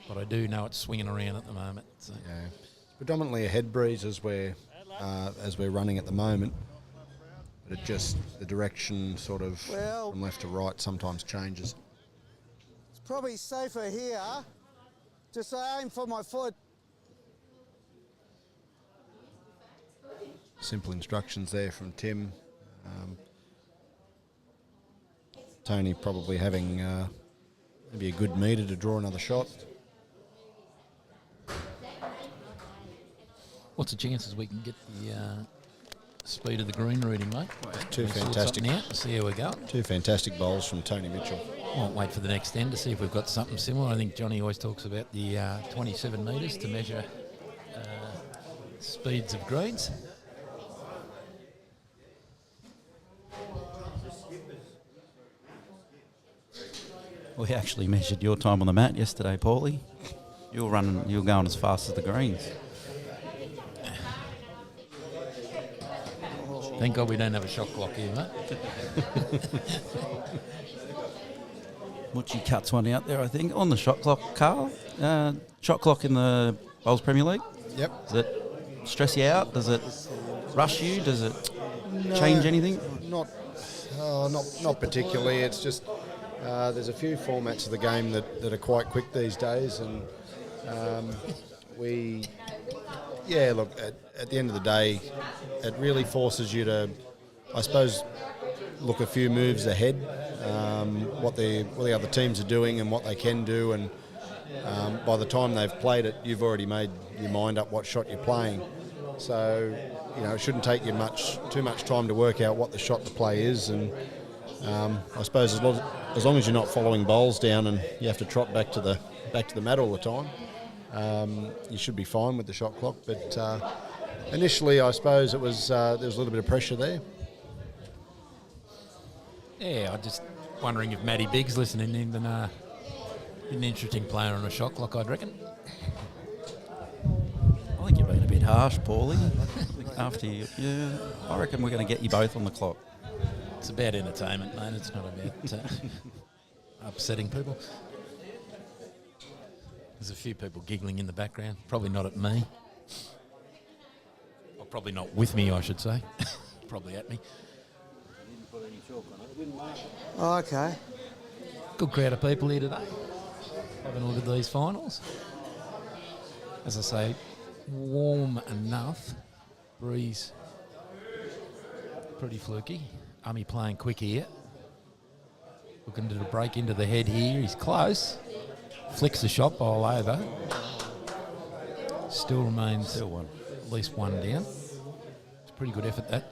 But I do know it's swinging around at the moment. So. Yeah, predominantly a head breeze as we're running at the moment. But it just, the direction sort of from left to right sometimes changes. It's probably safer here. Just aim for my foot. Simple instructions there from Tim. Tony probably having maybe a good metre to draw another shot. What's the chances we can get the speed of the green reading, mate? Two fantastic, out, see how we go. two fantastic bowls from Tony Mitchell. Won't wait for the next end to see if we've got something similar. I think Johnny always talks about the 27 metres to measure speeds of greens. We actually measured your time on the mat yesterday, Paulie. You were going as fast as the greens. Thank God we don't have a shot clock here, mate. Mucci cuts one out there, I think, on the shot clock, Carl. Shot clock in the Bowls Premier League. Yep. Does it stress you out? Does it rush you? Does it change anything? Not particularly. It's just There's a few formats of the game that are quite quick these days, and look, at the end of the day, it really forces you to, I suppose, look a few moves ahead, what the other teams are doing and what they can do, and by the time they've played it, you've already made your mind up what shot you're playing. So, it shouldn't take you too much time to work out what the shot to play is, and I suppose as long as you're not following bowls down and you have to trot back to the mat all the time, you should be fine with the shot clock. But initially, I suppose there was a little bit of pressure there. Yeah, I'm just wondering if Matty Biggs listening in, an interesting player on a shot clock, I'd reckon. I think you've been a bit harsh, Paulie. I reckon we're going to get you both on the clock. It's about entertainment, mate. It's not about upsetting people. There's a few people giggling in the background. Probably not at me. Or probably not with me, I should say. Probably at me. Oh, okay. Good crowd of people here today. Having a look at these finals. As I say, warm enough. Breeze pretty fluky. Ummy playing quick here. Looking to break into the head here. He's close. Flicks the shot ball over. Still remains at least one down. It's a pretty good effort, that.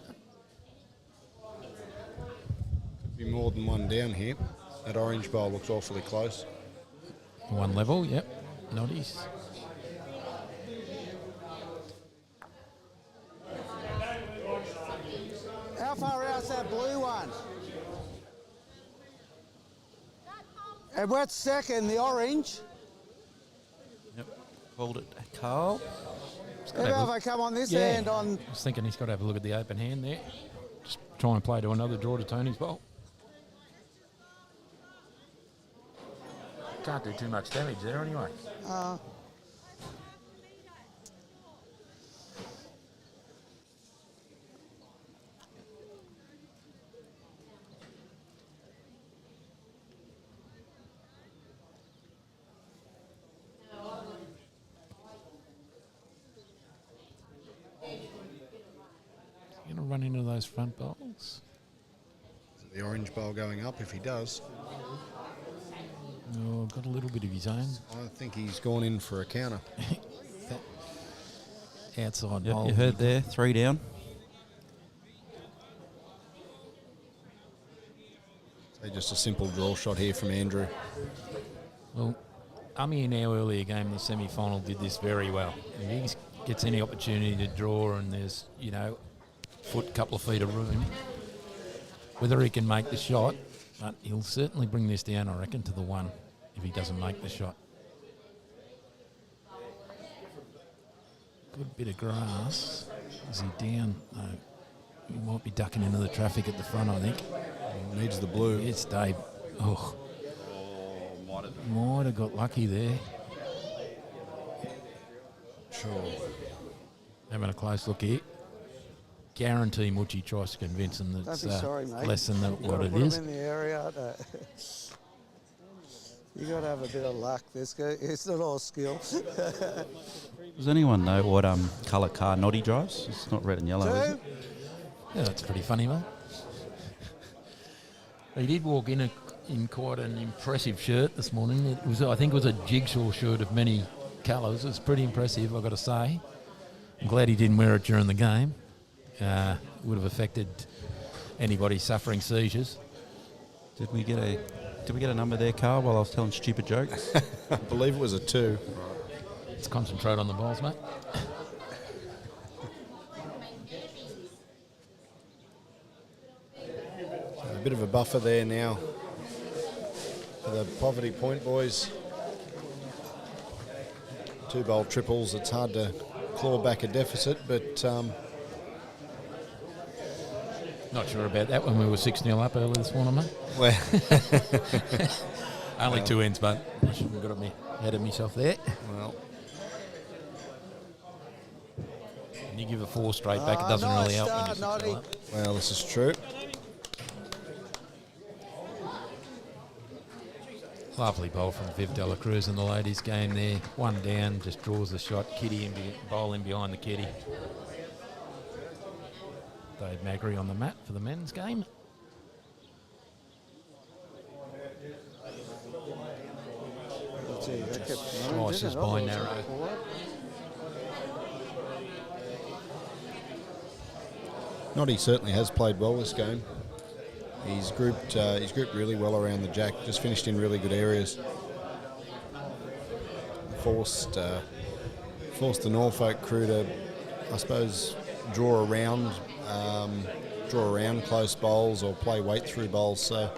Could be more than one down here. That orange bowl looks awfully close. One level, yep. Noddies. How far out's that blue one? And what's second, the orange? Yep. Called it Carl. How about if I come on this hand on... I was thinking he's got to have a look at the open hand there. Just try and play to another draw to Tony's bowl. Can't do too much damage there anyway. Going to run into those front bowls. Is it the orange bowl going up if he does? Oh, got a little bit of his own. I think he's gone in for a counter. Outside Yep, bowl. you heard there, 3 down. So just a simple draw shot here from Andrew. Well, Ummy in our earlier game, the semi-final, did this very well. If he gets any opportunity to draw and there's, couple of feet of room, whether he can make the shot, but he'll certainly bring this down, I reckon, to the one if he doesn't make the shot. Good bit of grass. Is he down? No. He might be ducking into the traffic at the front, I think. Needs the blue. It's Dave. Oh. Might have got lucky there. Sure. Having a close look here. Guarantee Mucci tries to convince him that it's less than what it is. In the area, you got to have a bit of luck. It's not all skill. Does anyone know what colour car Noddy drives? It's not red and yellow, is it? Yeah, that's pretty funny, man. He did walk in quite an impressive shirt this morning. I think it was a jigsaw shirt of many colours. It's pretty impressive, I've got to say. I'm glad he didn't wear it during the game. Would have affected anybody suffering seizures. Did we get a number there, Carl, while I was telling stupid jokes? I believe it was a 2. Let's concentrate on the bowls, mate. A bit of a buffer there now for the Poverty Point boys. 2 bowl triples. It's hard to claw back a deficit, but Not sure about that when we were 6-0 up earlier this morning, mate. well, Only 2 ends, but I shouldn't have got ahead of myself there. well, And you give a 4 straight back, it doesn't really help when you're 6-0 up. well, this is true. Lovely bowl from Viv Dela Cruz in the ladies' game there. One down, just draws the shot. Kitty bowl in behind the kitty. Dave Magri on the mat for the men's game. Slices by narrow. Noddy certainly has played well this game. He's grouped really well around the jack. Just finished in really good areas. Forced the Norfolk crew to, I suppose, draw around close bowls or play weight through bowls. So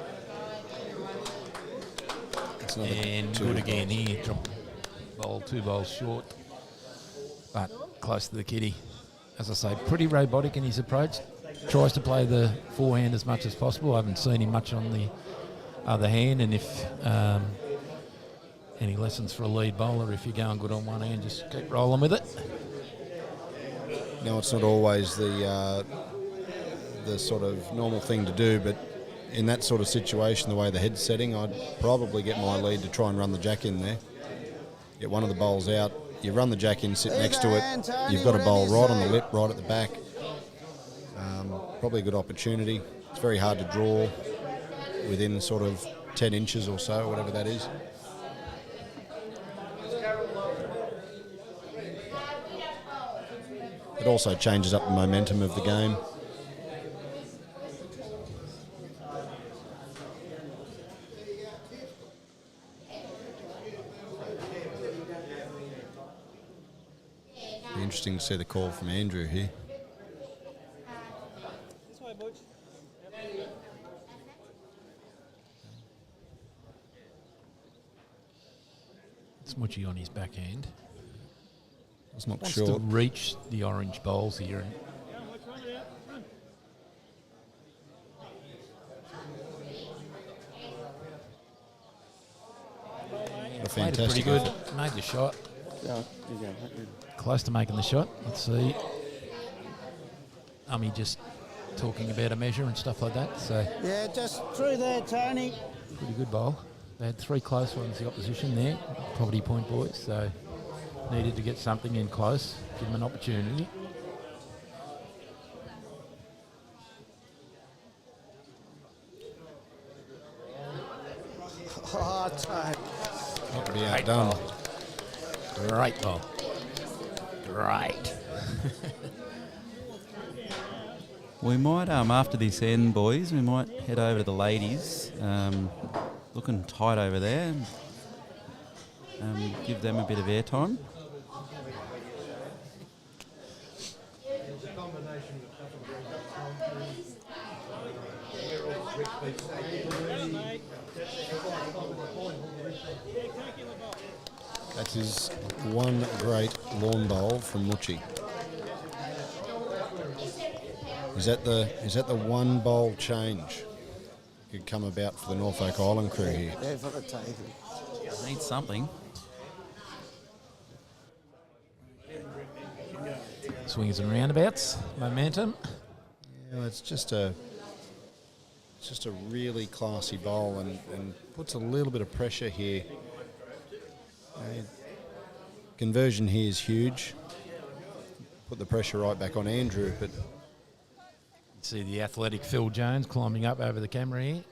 it's another and good again here. Two bowls short, but close to the kitty. As I say, pretty robotic in his approach. Tries to play the forehand as much as possible. I haven't seen him much on the other hand, and if any lessons for a lead bowler, if you're going good on one hand, just keep rolling with it. Now, it's not always the sort of normal thing to do, but in that sort of situation, the way the head's setting, I'd probably get my lead to try and run the jack in there. Get one of the bowls out, you run the jack in, sit next to it, you've got a bowl right on the lip, right at the back. Probably a good opportunity. It's very hard to draw within sort of 10 inches or so, whatever that is. It also changes up the momentum of the game. Be interesting to see the call from Andrew here. Smudgy on his backhand. It's not Wants short. to reach the orange bowls here. A Played it pretty fantastic good. effort. Made the shot. Yeah, you go. Close to making the shot. Let's see. Just talking about a measure and stuff like that. So Yeah, just through there, Tony. pretty good bowl. They had three close ones, the opposition there, Poverty Point boys. So needed to get something in close, give them an opportunity. Oh, Tony. Not to be outdone. Great bowl. Great. We might, after this end, boys, we might head over to the ladies. Looking tight over there. Give them a bit of airtime. That is one great lawn bowl from Muchi. Is that the one bowl change could come about for the Norfolk Island crew here? Yeah, for the taking. Need something. Swings and roundabouts, momentum. Yeah, it's just a really classy bowl and puts a little bit of pressure here. Conversion here is huge. Put the pressure right back on Andrew, but See the athletic Phil Jones climbing up over the camera here.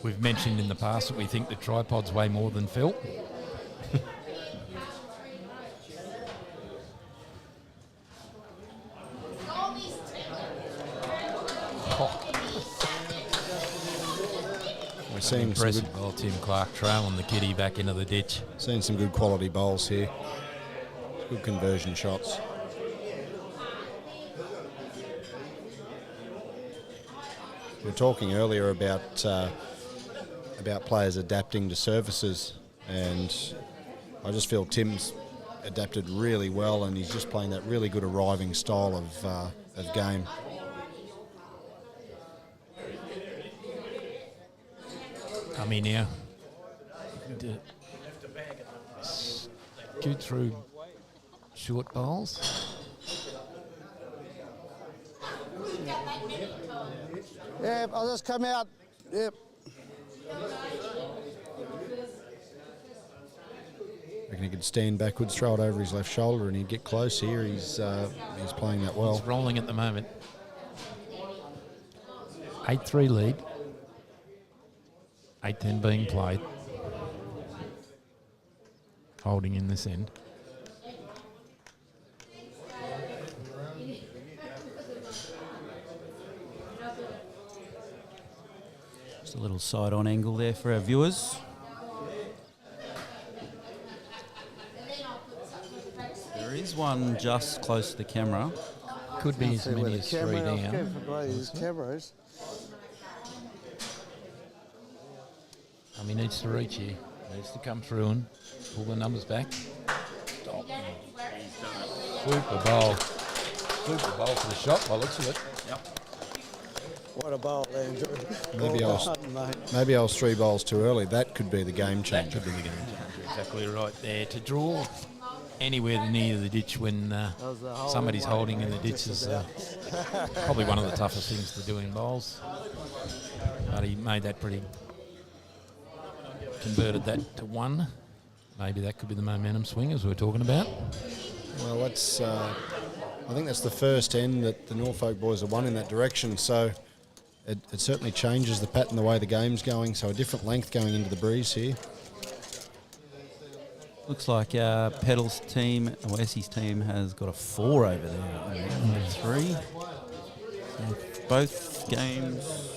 We've mentioned in the past that we think the tripods weigh more than Phil. we're seeing some Impressive. Well, Tim Clark trailing the kitty back into the ditch. some good quality bowls here. Good conversion shots. We were talking earlier about players adapting to surfaces, and I just feel Tim's adapted really well, and he's just playing that really good arriving style of game. I mean, now, scoot through short bowls. Yeah, I'll just come out. Yep. Reckon he could stand backwards, throw it over his left shoulder, and he'd get close here. He's playing that well. He's rolling at the moment. 8-3 lead. 8-10 being played. Holding in this end. Just a little side-on angle there for our viewers. There is one just close to the camera. Could be as See where many the as 3 camera- I'll down. go for both these cameras. He needs to reach here. Needs to come through and pull the numbers back. Stop. Super bowl. Super bowl for the shot by the looks of it. What a bowl, Andrew. Maybe I was 3 bowls too early. That could be the game That changer. could be the game changer. Exactly right there. To draw anywhere near the ditch when somebody's holding in the ditch is probably one of the toughest things to do in bowls. But he made that pretty... Converted that to 1. Maybe that could be the momentum swing as we were talking about. Well, that's. I think that's the first end that the Norfolk boys have won in that direction. So it certainly changes the pattern, the way the game's going. So a different length going into the breeze here. Looks like Pedal's team, or Essie's team, has got a 4 over there. 3. So both games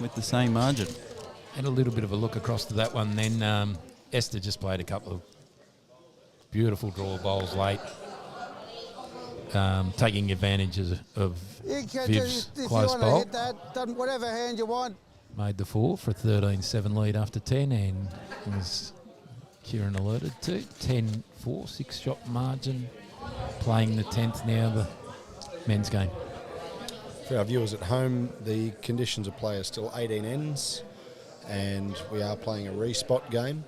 with the same margin. Had a little bit of a look across to that one. Then Esther just played a couple of beautiful draw bowls late, taking advantage of You can Viv's just, if you close want to bowl. hit that, done whatever hand you want. Made the 4 for a 13-7 lead after 10, and as Kieran alerted to, 10-4, 6-shot margin, playing the 10th now, the men's game. For our viewers at home, the conditions of play are still 18 ends, and we are playing a respot game.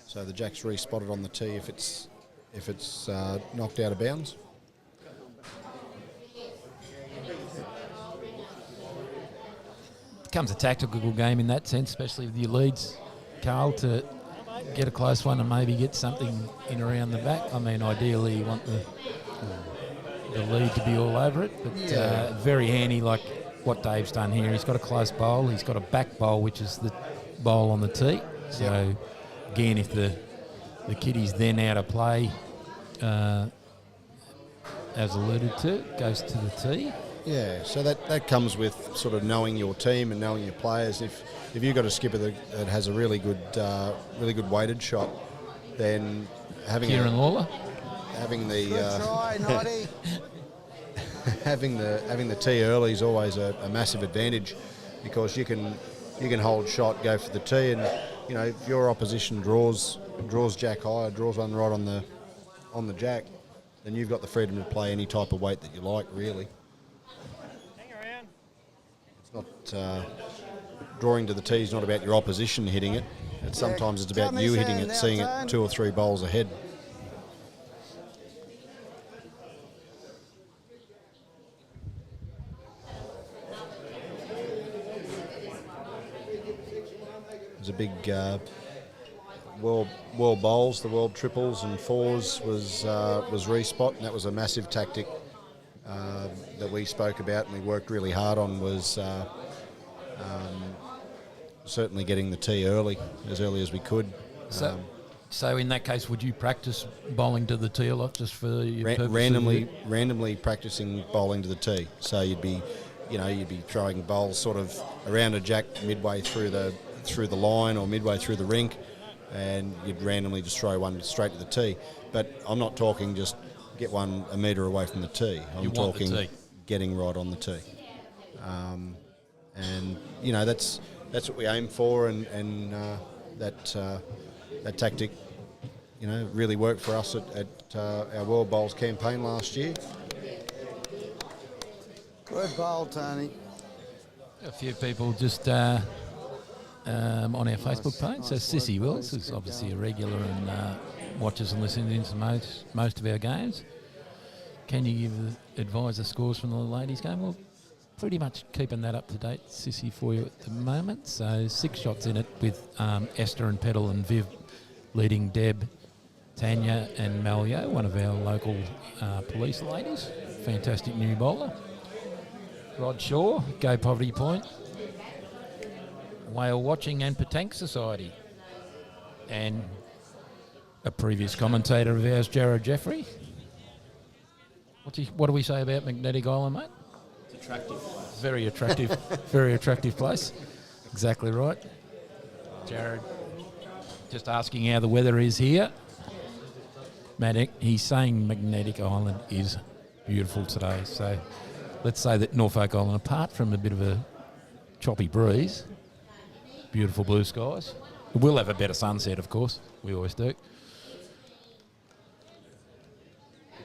So the jack's respotted on the tee if it's knocked out of bounds. Becomes a tactical game in that sense, especially with your leads, Carl, to get a close one and maybe get something in around the back. I mean, ideally you want the lead to be all over it, but very handy like what Dave's done here. He's got a close bowl, he's got a back bowl, which is the bowl on the tee. So again, if the kiddie's then out of play, as alluded to, goes to the tee. Yeah, so that comes with sort of knowing your team and knowing your players. If you've got a skipper that has a really good weighted shot, then Kieran Lawler, having Good try, Noddy. having the tee early is always a massive advantage, because you can hold shot, go for the tee, and if your opposition draws jack high, or draws one right on the jack, then you've got the freedom to play any type of weight that you like, really. It's not drawing to the tee is not about your opposition hitting it. Sometimes it's about you hitting it, seeing it 2 or 3 bowls ahead. There's a big world bowls, the world triples and 4s was respot, and that was a massive tactic that we spoke about and we worked really hard on, was certainly getting the tee early as we could. So in that case, would you practice bowling to the tee a lot, just for your purpose? Randomly practicing bowling to the tee. So you'd be throwing bowls sort of around a jack midway through the line or midway through the rink, and you'd randomly just throw one straight to the tee. But I'm not talking just get one a metre away from the tee. I'm talking getting right on the tee. And that's what we aim for, and that tactic, really worked for us at our World Bowls campaign last year. Good bowl, Tony. A few people just on our Facebook page. So Sissy Wills is obviously a regular and watches and listens into most of our games. Can you advise the scores from the ladies' game? Well, pretty much keeping that up to date, Sissy, for you at the moment. So 6 shots in it with Esther and Petal and Viv leading Deb, Tanya and Malio, one of our local police ladies. Fantastic new bowler. Rod Shaw, Go Poverty Point. Whale Watching and Petanque Society. And a previous commentator of ours, Jared Jeffrey. What do we say about Magnetic Island, mate? It's attractive place. Very attractive, very attractive place. Exactly right. Jared, just asking how the weather is here. He's saying Magnetic Island is beautiful today. So let's say that Norfolk Island, apart from a bit of a choppy breeze, beautiful blue skies. We'll have a better sunset, of course. We always do.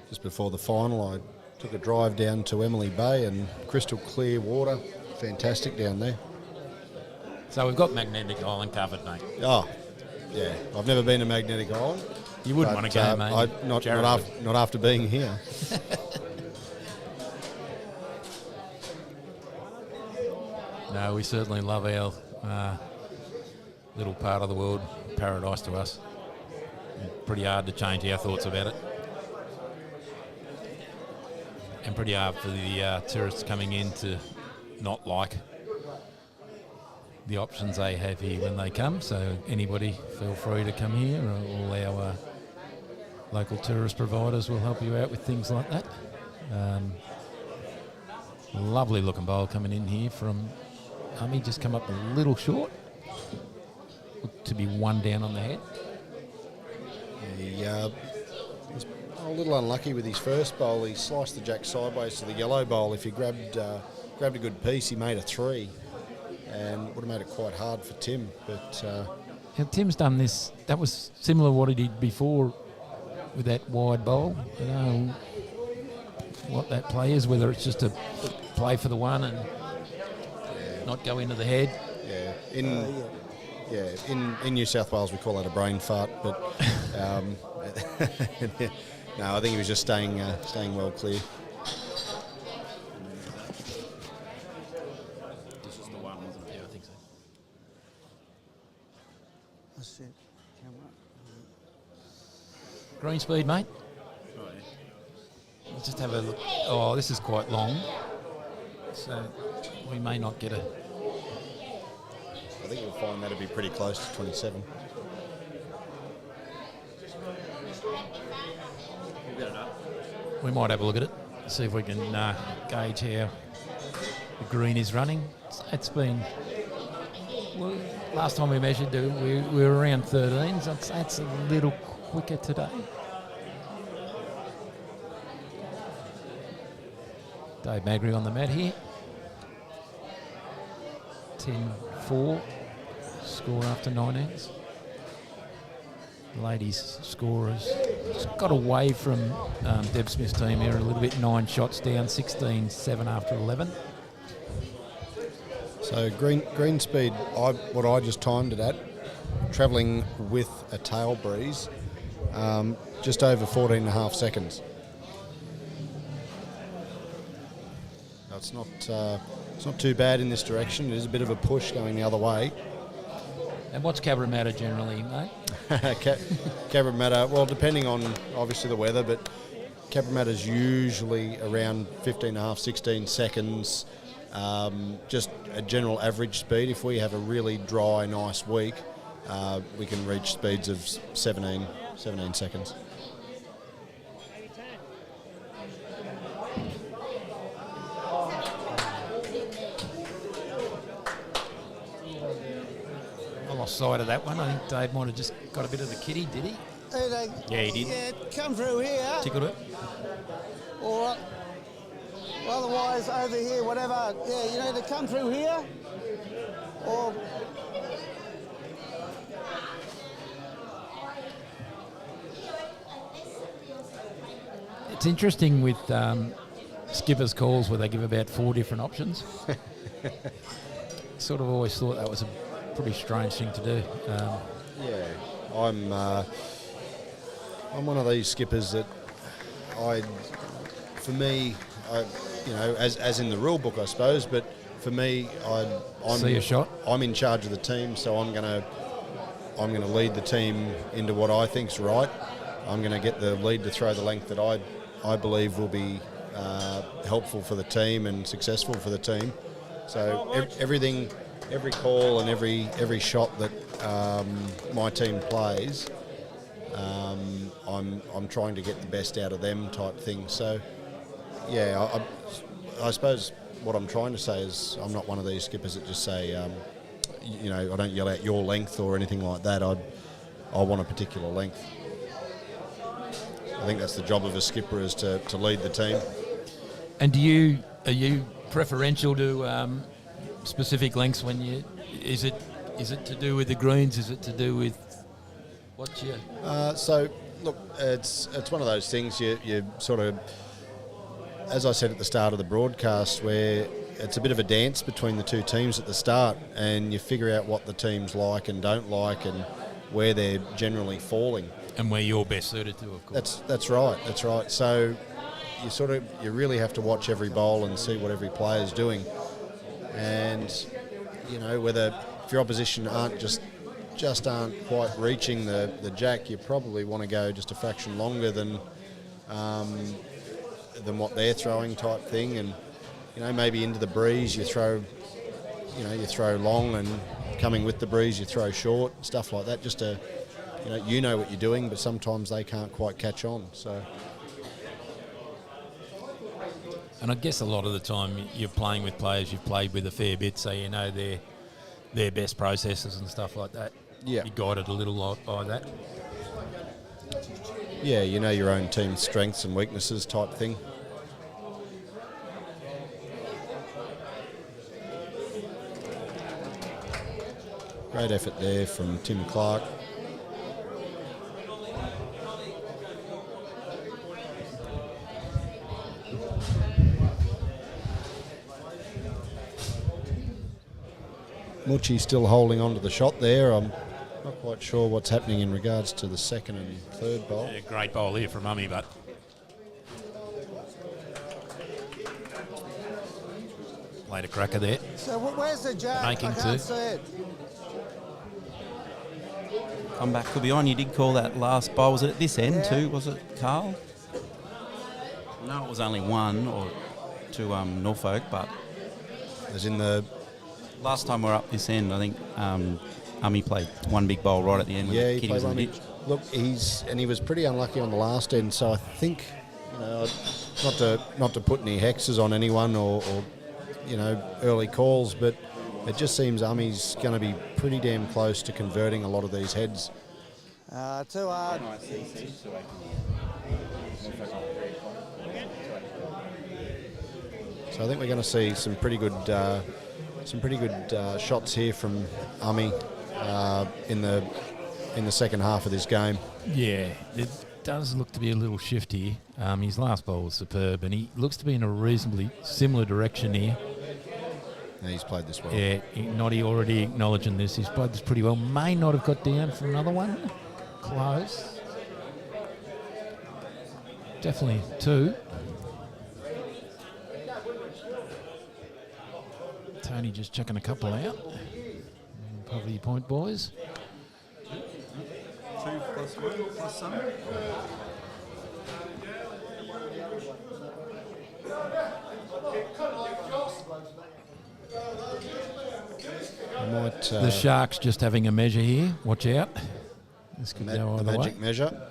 Just before the final, I took a drive down to Emily Bay and crystal clear water. Fantastic down there. So we've got Magnetic Island covered, mate. Oh, yeah. I've never been to Magnetic Island. You wouldn't want to go, mate. Not after being here. No, we certainly love our little part of the world, paradise to us. Pretty hard to change our thoughts about it. And pretty hard for the tourists coming in to not like the options they have here when they come. So anybody feel free to come here. All our local tourist providers will help you out with things like that. Lovely looking bowl coming in here from Ummy, just come up a little short. Looked to be one down on the head. He was a little unlucky with his first bowl. He sliced the jack sideways to the yellow bowl. If he grabbed a good piece, he made a 3, and would have made it quite hard for Tim. But Tim's done this. That was similar to what he did before with that wide bowl. I don't know what that play is, whether it's just a play for the one and not go into the head. In New South Wales we call that a brain fart, but no, I think he was just staying well clear. This is the one, wasn't it? Yeah, I think so. That's it. Camera. Green speed, mate. Oh, yeah. Let's just have a look. Oh, this is quite long, so we may not get a... I think you'll find that'll be pretty close to 27. We might have a look at it, see if we can gauge how the green is running. It's been... Well, last time we measured, we were around 13, so that's a little quicker today. Dave Magri on the mat here. 10-4 score after 9 innings. Ladies scorers just got away from Deb Smith's team here a little bit. 9 shots down, 16-7 after 11. So green speed, what I just timed it at, travelling with a tail breeze, just over 14.5 seconds. No, it's not too bad in this direction. It is a bit of a push going the other way. And what's Cabramatta generally, mate? Cabramatta, well, depending on obviously the weather, but Cabramatta's usually around 15.5, 16 seconds. Just a general average speed. If we have a really dry, nice week, we can reach speeds of 17 seconds. I lost sight of that one. I think Dave might have just got a bit of the kitty, did he? Yeah, he did. Yeah, come through here. Tickled it. Or otherwise over here, whatever. Yeah, you know, to come through here. Or It's interesting with skippers' calls where they give about 4 different options. Sort of always thought that was a pretty strange thing to do. Yeah, I'm one of these skippers that as in the rule book, I suppose. But for me, I'm See a shot. I'm in charge of the team, so I'm gonna lead the team into what I think's right. I'm going to get the lead to throw the length that I believe will be helpful for the team and successful for the team. So every call and every shot that my team plays, I'm trying to get the best out of them type thing. So yeah, I suppose what I'm trying to say is I'm not one of these skippers that just say, I don't yell out your length or anything like that. I want a particular length. I think that's the job of a skipper, is to lead the team. And are you preferential to specific lengths when you? Is it to do with the greens? Is it to do with what's your? So look, it's one of those things. You sort of, as I said at the start of the broadcast, where it's a bit of a dance between the two teams at the start, and you figure out what the teams like and don't like, and where they're generally falling. And where you're best suited to, of course. That's right. So you really have to watch every bowl and see what every player's doing, and whether if your opposition aren't quite reaching the jack, you probably want to go just a fraction longer than what they're throwing type thing, and maybe into the breeze you throw long, and coming with the breeze you throw short, stuff like that, just to you know what you're doing, but sometimes they can't quite catch on. So, and I guess a lot of the time you're playing with players you've played with a fair bit, so you know their best processes and stuff like that. Yeah, you're guided a little lot by that. Yeah, you know your own team's strengths and weaknesses type thing. Great effort there from Tim Clark. Mucci still holding on to the shot there. I'm not quite sure what's happening in regards to the second and third bowl. Yeah, great bowl here from Mummy, but played a cracker there. So where's the jack? Making I can't two. see it. Comeback could be on. You did call that last bowl. Was it at this end too? Was it, Carl? No, it was only one or to Norfolk, but as in the last time we were up this end, I think Ummy played one big bowl right at the end. Yeah, when he was played in the one. ditch. Look, he was pretty unlucky on the last end, so I think not to put any hexes on anyone or early calls, but it just seems Ummy's going to be pretty damn close to converting a lot of these heads. Too hard. So I think we're going to see some pretty good shots here from Ummy in the second half of this game. Yeah, it does look to be a little shift here. His last bowl was superb, and he looks to be in a reasonably similar direction here. Yeah, he's played this well. Yeah, Noddy already acknowledging this. He's played this pretty well. May not have got down for another one. Close. Definitely two. Tony just chucking a couple out. Poverty point, boys. 2 plus 1 plus some. The Sharks just having a measure here. Watch out. This could go either magic way. measure.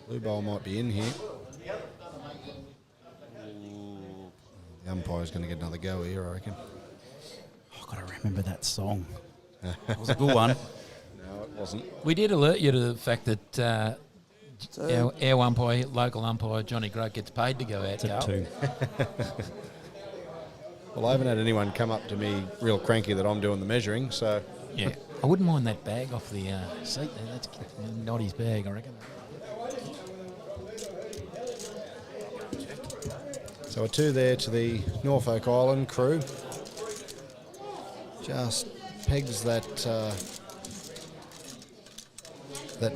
Blue bowl might be in here. The umpire's going to get another go here, I reckon. I've got to remember that song. It was a good one. No, it wasn't. We did alert you to the fact that our umpire, local umpire, Johnny Groat, gets paid to go out. It's at 2. Well, I haven't had anyone come up to me real cranky that I'm doing the measuring, so... Yeah, I wouldn't mind that bag off the seat there. That's not his bag, I reckon. So a 2 there to the Norfolk Island crew. Just pegs that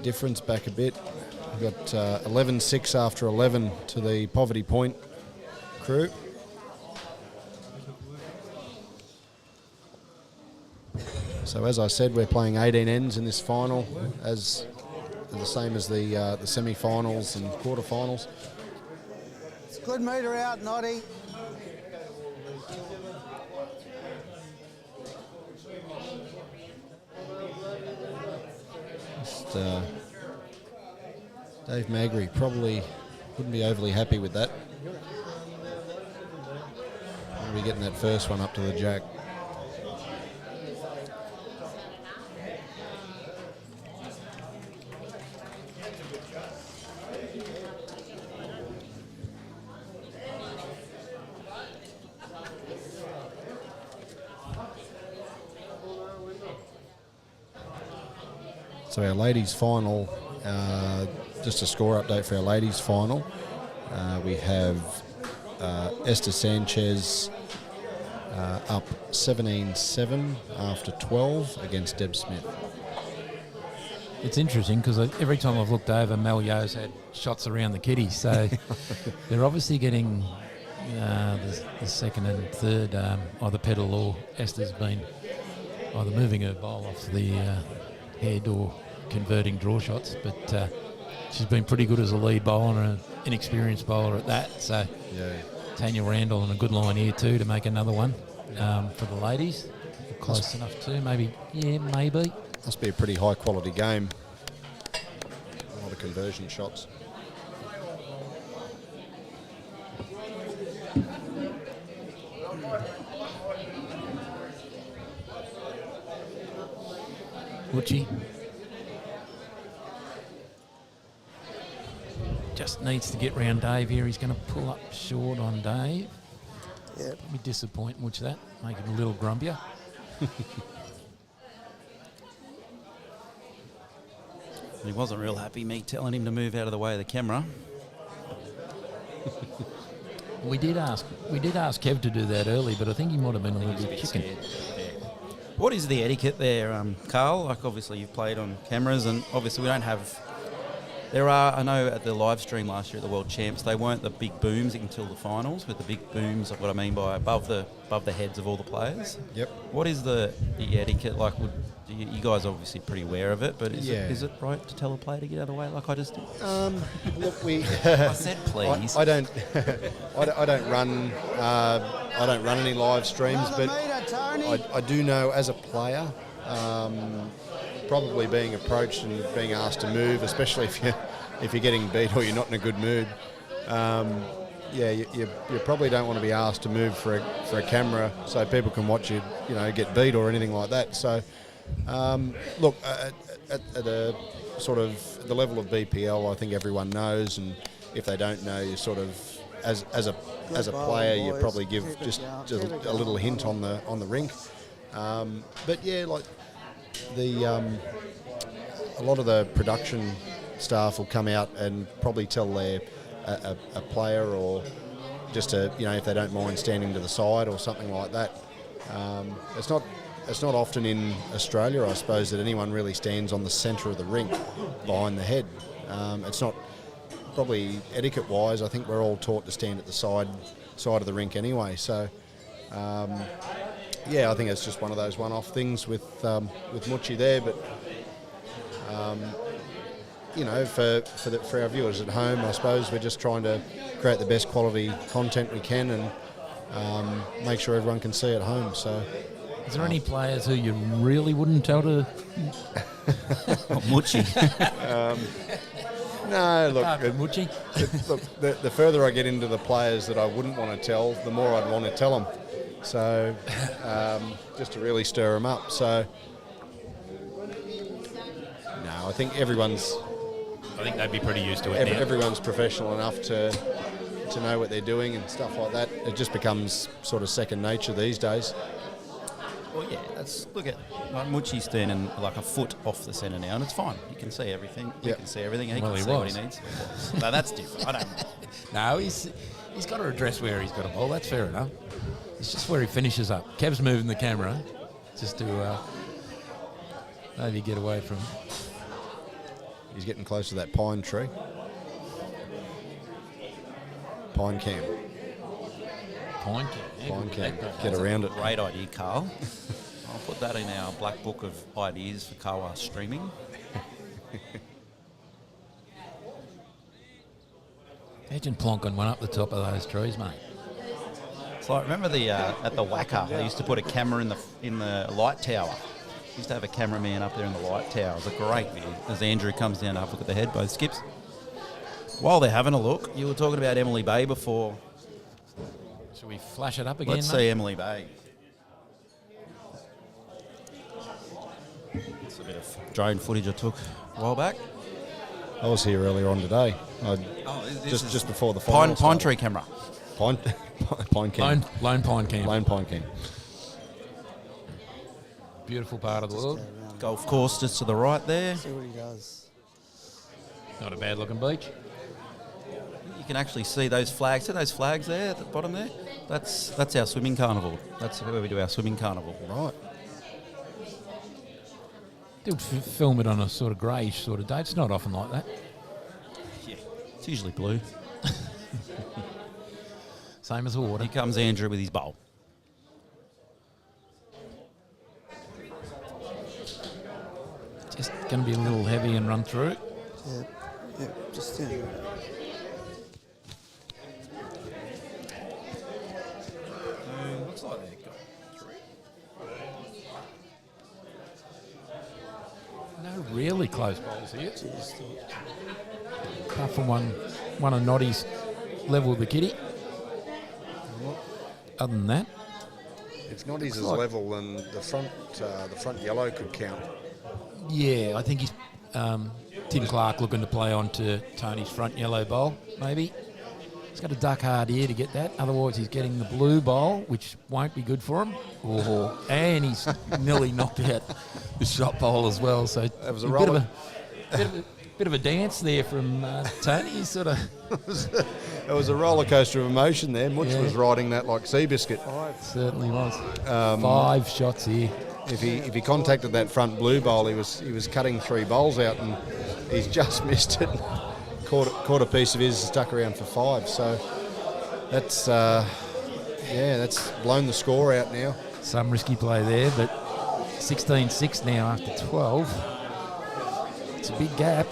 difference back a bit. We've got 11-6 after 11 to the Poverty Point crew. So as I said, we're playing 18 ends in this final, as the same as the semi-finals and quarterfinals. It's a good meter out, Noddy. Dave Magri probably wouldn't be overly happy with that. We'll be getting that first one up to the jack. So our ladies' final, just a score update for our ladies' final. We have Esther Sanchez up 17-7 after 12 against Deb Smith. It's interesting because every time I've looked over, Mel Yo's had shots around the kitty, so they're obviously getting the second and third, either Petal or Esther's been either moving her bowl off the head or converting draw shots, but she's been pretty good as a lead bowler and an inexperienced bowler at that. So Yeah. Tanya Randall on a good line here too to make another one for the ladies. Close enough too, maybe. Must be a pretty high quality game. A lot of conversion shots. Butchie just needs to get round Dave here. He's going to pull up short on Dave. Yeah. Probably disappoint Butch that, make him a little grumpier. He wasn't real happy, me telling him to move out of the way of the camera. We did ask Kev to do that early, but I think he might have been a little bit chicken. What is the etiquette there, Carl? Like, obviously you've played on cameras, and obviously we don't have... There are, I know at the live stream last year at the World Champs, they weren't the big booms until the finals, but the big booms of what I mean by above the heads of all the players. Yep. What is the etiquette like? You guys are obviously pretty aware of it, but is it right to tell a player to get out of the way like I just did? Look, we. I said please. I don't. I don't run. I don't run any live streams, Another but meter, Tony. I do know as a player, probably being approached and being asked to move, especially if you're getting beat or you're not in a good mood. You probably don't want to be asked to move for a camera so people can watch you, get beat or anything like that. So, look, at a sort of the level of BPL, I think everyone knows, and if they don't know, you sort of as a player, you probably give just a little hint on the rink. But yeah, like a lot of the production staff will come out and probably tell a player, or just if they don't mind standing to the side or something like that. It's not often in Australia, I suppose, that anyone really stands on the centre of the rink behind the head. It's not probably etiquette-wise. I think we're all taught to stand at the side of the rink anyway. So, I think it's just one of those one-off things with Muchi there. But for our viewers at home, I suppose we're just trying to create the best quality content we can and make sure everyone can see at home. So. Is there any players who you really wouldn't tell to? Muchi. No, look. Muchi. Look, the further I get into the players that I wouldn't want to tell, the more I'd want to tell them. So, just to really stir them up. So, no, I think they'd be pretty used to it now. Everyone's professional enough to know what they're doing and stuff like that. It just becomes sort of second nature these days. Well, yeah, look at Muchi's standing like a foot off the centre now, and it's fine. You can see everything. He can see everything. He can see what he needs. No, that's different. I don't know. No, he's got to address where he's got to bowl. That's fair enough. It's just where he finishes up. Kev's moving the camera just to maybe get away from He's getting close to that pine tree. Pine cam. Pine cam. Get around it. Great idea, Carl. I'll put that in our black book of ideas for Kawa streaming. Imagine plonking one up the top of those trees, mate. It's like, remember the at the Wacker, they used to put a camera in the light tower. Used to have a cameraman up there in the light tower. It was a great view. As Andrew comes down to have a look at the head, both skips. While they're having a look, you were talking about Emily Bay before. Should we flash it up again, Let's mate? see Emily Bay. It's a bit of drone footage I took a while back. I was here earlier on today. Just before the final. Pine tree camera. Pine cam. Lone pine cam. Lone pine cam. Beautiful part of the world. Golf course just to the right there. See what he does. Not a bad looking beach. You can actually see those flags. See those flags there at the bottom there? That's our swimming carnival. That's where we do our swimming carnival. Right. They'll film it on a sort of greyish sort of day. It's not often like that. Yeah, it's usually blue. Same as the water. Here comes Andrew with his bowl. Just going to be a little heavy and run through. Yeah, just yeah. Looks like they've got No really close bowls here. Apart from one of Noddy's level with the kitty. Other than that, If not his level, then the front yellow could count. yeah, I think he's Tim Clark looking to play on to Tony's front yellow bowl, maybe. He's got to duck hard here to get that. Otherwise, he's getting the blue bowl, which won't be good for him. Oh, and he's nearly knocked out the shot bowl as well. So That was a bit of a dance there from Tony. He's sort of It was a roller coaster of emotion there. Mutch Yeah. was riding that like Seabiscuit. certainly was. 5 shots here. If he contacted that front blue bowl, he was cutting 3 bowls out, and he's just missed it. Caught a piece of his, stuck around for 5. So that's that's blown the score out now. Some risky play there, but 16-6 now after 12. It's a big gap.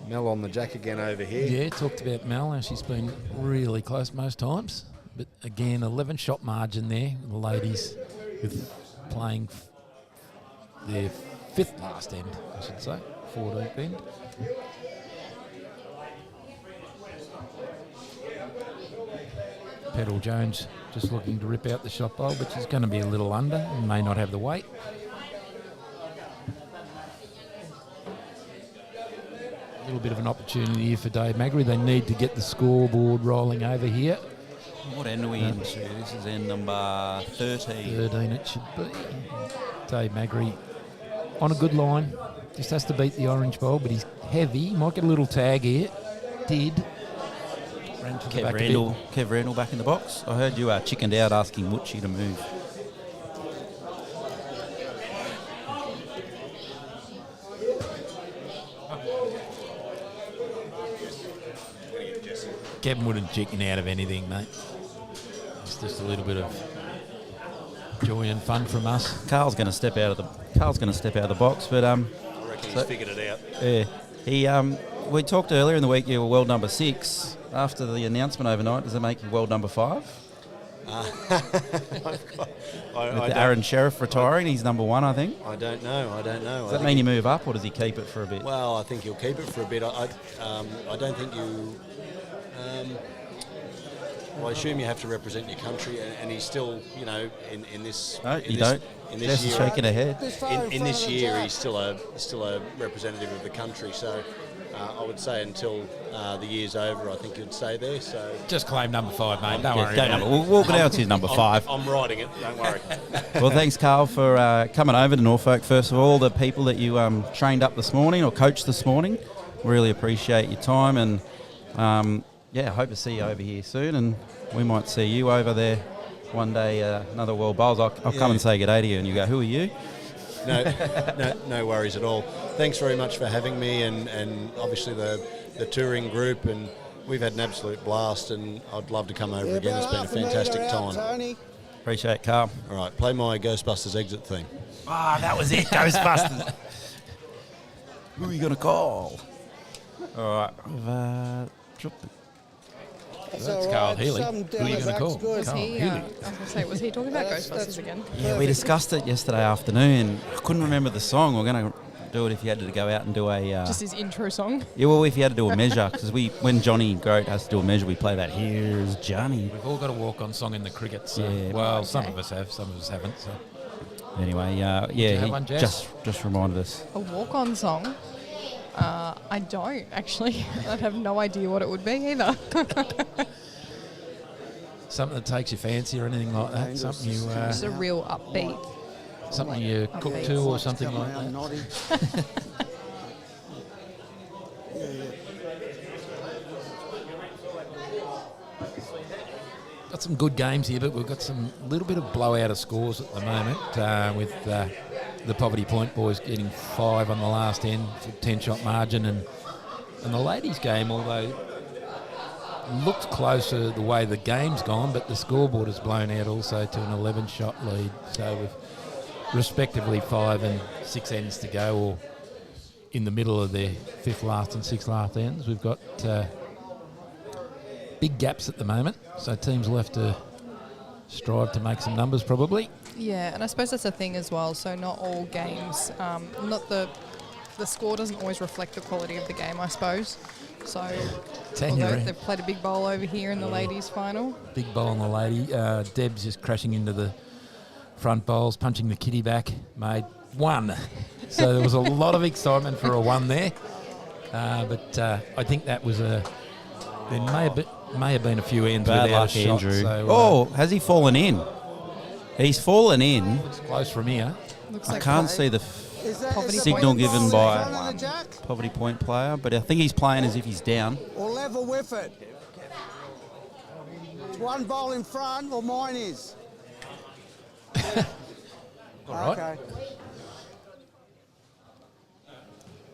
Mel on the jack again over here. Yeah, talked about Mel, and she's been really close most times. But again, 11 shot margin there. The ladies with playing their 5th last end, I should say, 14th end. Petal Jones just looking to rip out the shot bowl, but she's going to be a little under and may not have the weight. A little bit of an opportunity here for Dave Magri. They need to get the scoreboard rolling over here. What end are we into? This is end number 13. 13 it should be. Dave Magri on a good line. Just has to beat the orange bowl, but he's heavy. Might get a little tag here. Did. Ran to the back a bit. Kev Randall back in the box. I heard you chickened out asking Mutchie to move. Kevin wouldn't chicken out of anything, mate. It's just a little bit of joy and fun from us. Carl's going to step out of the box, but I reckon he's figured it out. yeah, he we talked earlier in the week. You were world number 6. After the announcement overnight, does it make you world number 5? With Aaron Sheriff retiring, he's number 1, I think. I don't know. Does that mean you move up, or does he keep it for a bit? Well, I think he'll keep it for a bit. I don't think you. I assume you have to represent your country, and he's still, in this. No, in you this, don't. In this Jess is year, shaking her head. in this year, he's still a representative of the country. So, I would say until the year's over, I think he'd stay there. So Just claim number 5, mate. Don't Yeah, worry don't about it. know. We'll announce his number 5. I'm riding it. Don't worry. Well, thanks, Carl, for coming over to Norfolk. First of all, the people that you trained up this morning or coached this morning, really appreciate your time, and I hope to see you over here soon, and we might see you over there one day another World Bowls, I'll come and say good day to you, and you go, who are you? No worries at all. Thanks very much for having me, and obviously the touring group, and we've had an absolute blast, and I'd love to come over again. It's been a fantastic time. Tony. Appreciate it, Carl. All right, play my Ghostbusters exit theme. Ah, that was it, Ghostbusters. Who are you going to call? All right, we've dropped the... That's Carl Healy. Who are you going to call? Was Carl he, Healy. I was going to say, was he talking about Ghostbusters again? Yeah, we discussed it yesterday afternoon. I couldn't remember the song. We're going to do it if you had to go out and do a... Just his intro song? Yeah, well, if you had to do a measure, because when Johnny Groat has to do a measure, we play that, Here's Johnny. We've all got a walk-on song in the cricket. So, Yeah. well, Okay. some of us have, some of us haven't. So. Anyway, you yeah, have he one, Jess? just reminded us. A walk-on song? I don't, actually. I'd have no idea what it would be either. Something that takes your fancy or anything like that. Something you Just a real upbeat. something you cook Upbeat. to or something like that. Got some good games here, but we've got some little bit of blowout of scores at the moment with the Poverty Point boys getting 5 on the last end for 10-shot margin, and the ladies' game, although looks closer the way the game's gone, but the scoreboard has blown out also to an 11-shot lead. So with respectively 5 and 6 ends to go, or in the middle of their 5th last and 6th last ends, we've got big gaps at the moment. So teams will have to strive to make some numbers probably. Yeah, and I suppose that's a thing as well. So not all games, not the score doesn't always reflect the quality of the game, I suppose. So although they've played a big bowl over here in the ladies' final. Big bowl on the lady. Deb's just crashing into the front bowls, punching the kitty back, made 1. So there was a lot of excitement for a 1 there. But I think that was there may have been a few ends Bad without luck, a shot. Andrew. So, Has he fallen in? He's fallen in. it's close from here. Looks I like can't see the Is that Poverty signal point given ball by in front of the Jack? Poverty Point player, but I think he's playing as if he's down. Or level with it? It's one bowl in front, or mine is. All right. Okay.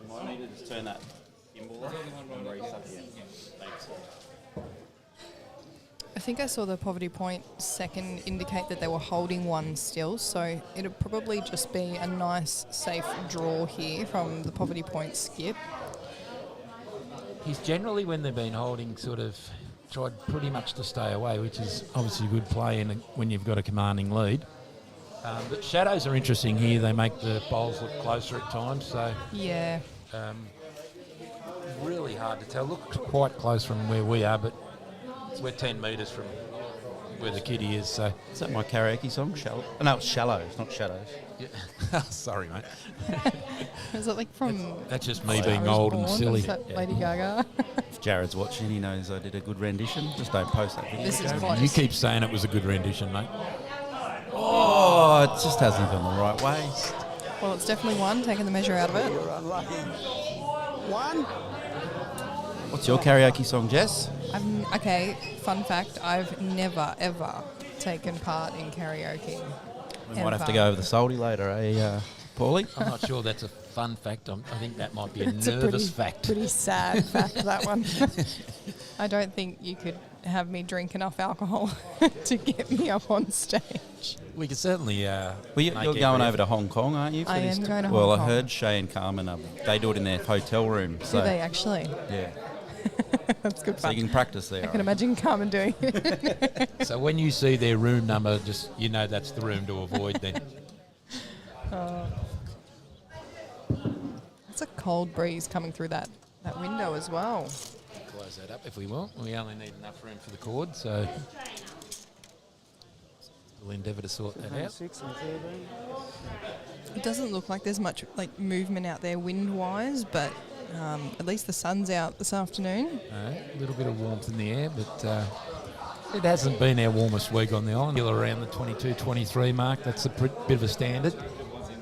We might need to just turn that gimbal off and reset again. Thanks. I think I saw the Poverty Point second indicate that they were holding 1 still, so it'll probably just be a nice, safe draw here from the Poverty Point skip. He's generally, when they've been holding, sort of tried pretty much to stay away, which is obviously good play when you've got a commanding lead. But shadows are interesting here. They make the bowls look closer at times, so Yeah. really hard to tell. Looks quite close from where we are, but we're 10 metres from where the kitty is. So Is that my karaoke song? Shallow? No, it's Shallows, not Shadows. yeah. Sorry, mate. Is it like from... That's just me Star being is old and Born? silly. Is that Lady Gaga? If Jared's watching, he knows I did a good rendition. Just don't post that video. This is Jared. close. You keep saying it was a good rendition, mate. Oh, it just hasn't gone the right way. Well, it's definitely 1, taking the measure out of it. You're unlucky. 1. What's your karaoke song, Jess? Okay, fun fact, I've never, ever taken part in karaoke. We might have to go over the salty later, Paulie? I'm not sure that's a fun fact. I think that might be a It's a nervous fact. Pretty sad fact, that one. I don't think you could have me drink enough alcohol to get me up on stage. We could certainly. Well, make you're every going over effort. to Hong Kong, aren't you? I am going to Hong Well, Kong. I heard Shay and Carmen, they do it in their hotel room. So, Do they actually? yeah. That's good So you fun. can practice there. I can imagine Carmen doing it. So when you see their room number, just that's the room to avoid. Then It's a cold breeze coming through that window as well. close that up if we will. We only need enough room for the cord, so we'll endeavour to sort that out. 6 and 13. It doesn't look like there's much movement out there wind-wise, but at least the sun's out this afternoon. A little bit of warmth in the air, but it hasn't been our warmest week on the island. Still around the 22, 23 mark. That's a bit of a standard,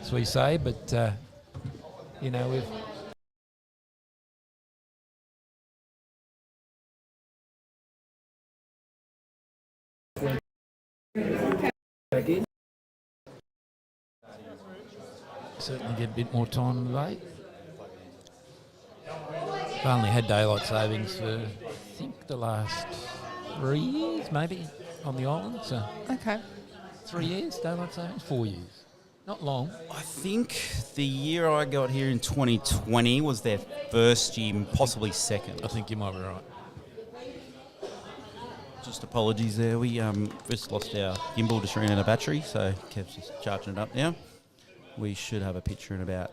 as we say. But we've Certainly get a bit more time today. I've only had daylight savings for, I think, the last 3 years, maybe, on the island. So Okay. 3 years, daylight savings, 4 years. Not long. I think the year I got here in 2020 was their first year, possibly second. I think you might be right. Just apologies there. We just lost our gimbal to Shreen and a battery, so Kev's just charging it up now. We should have a picture in about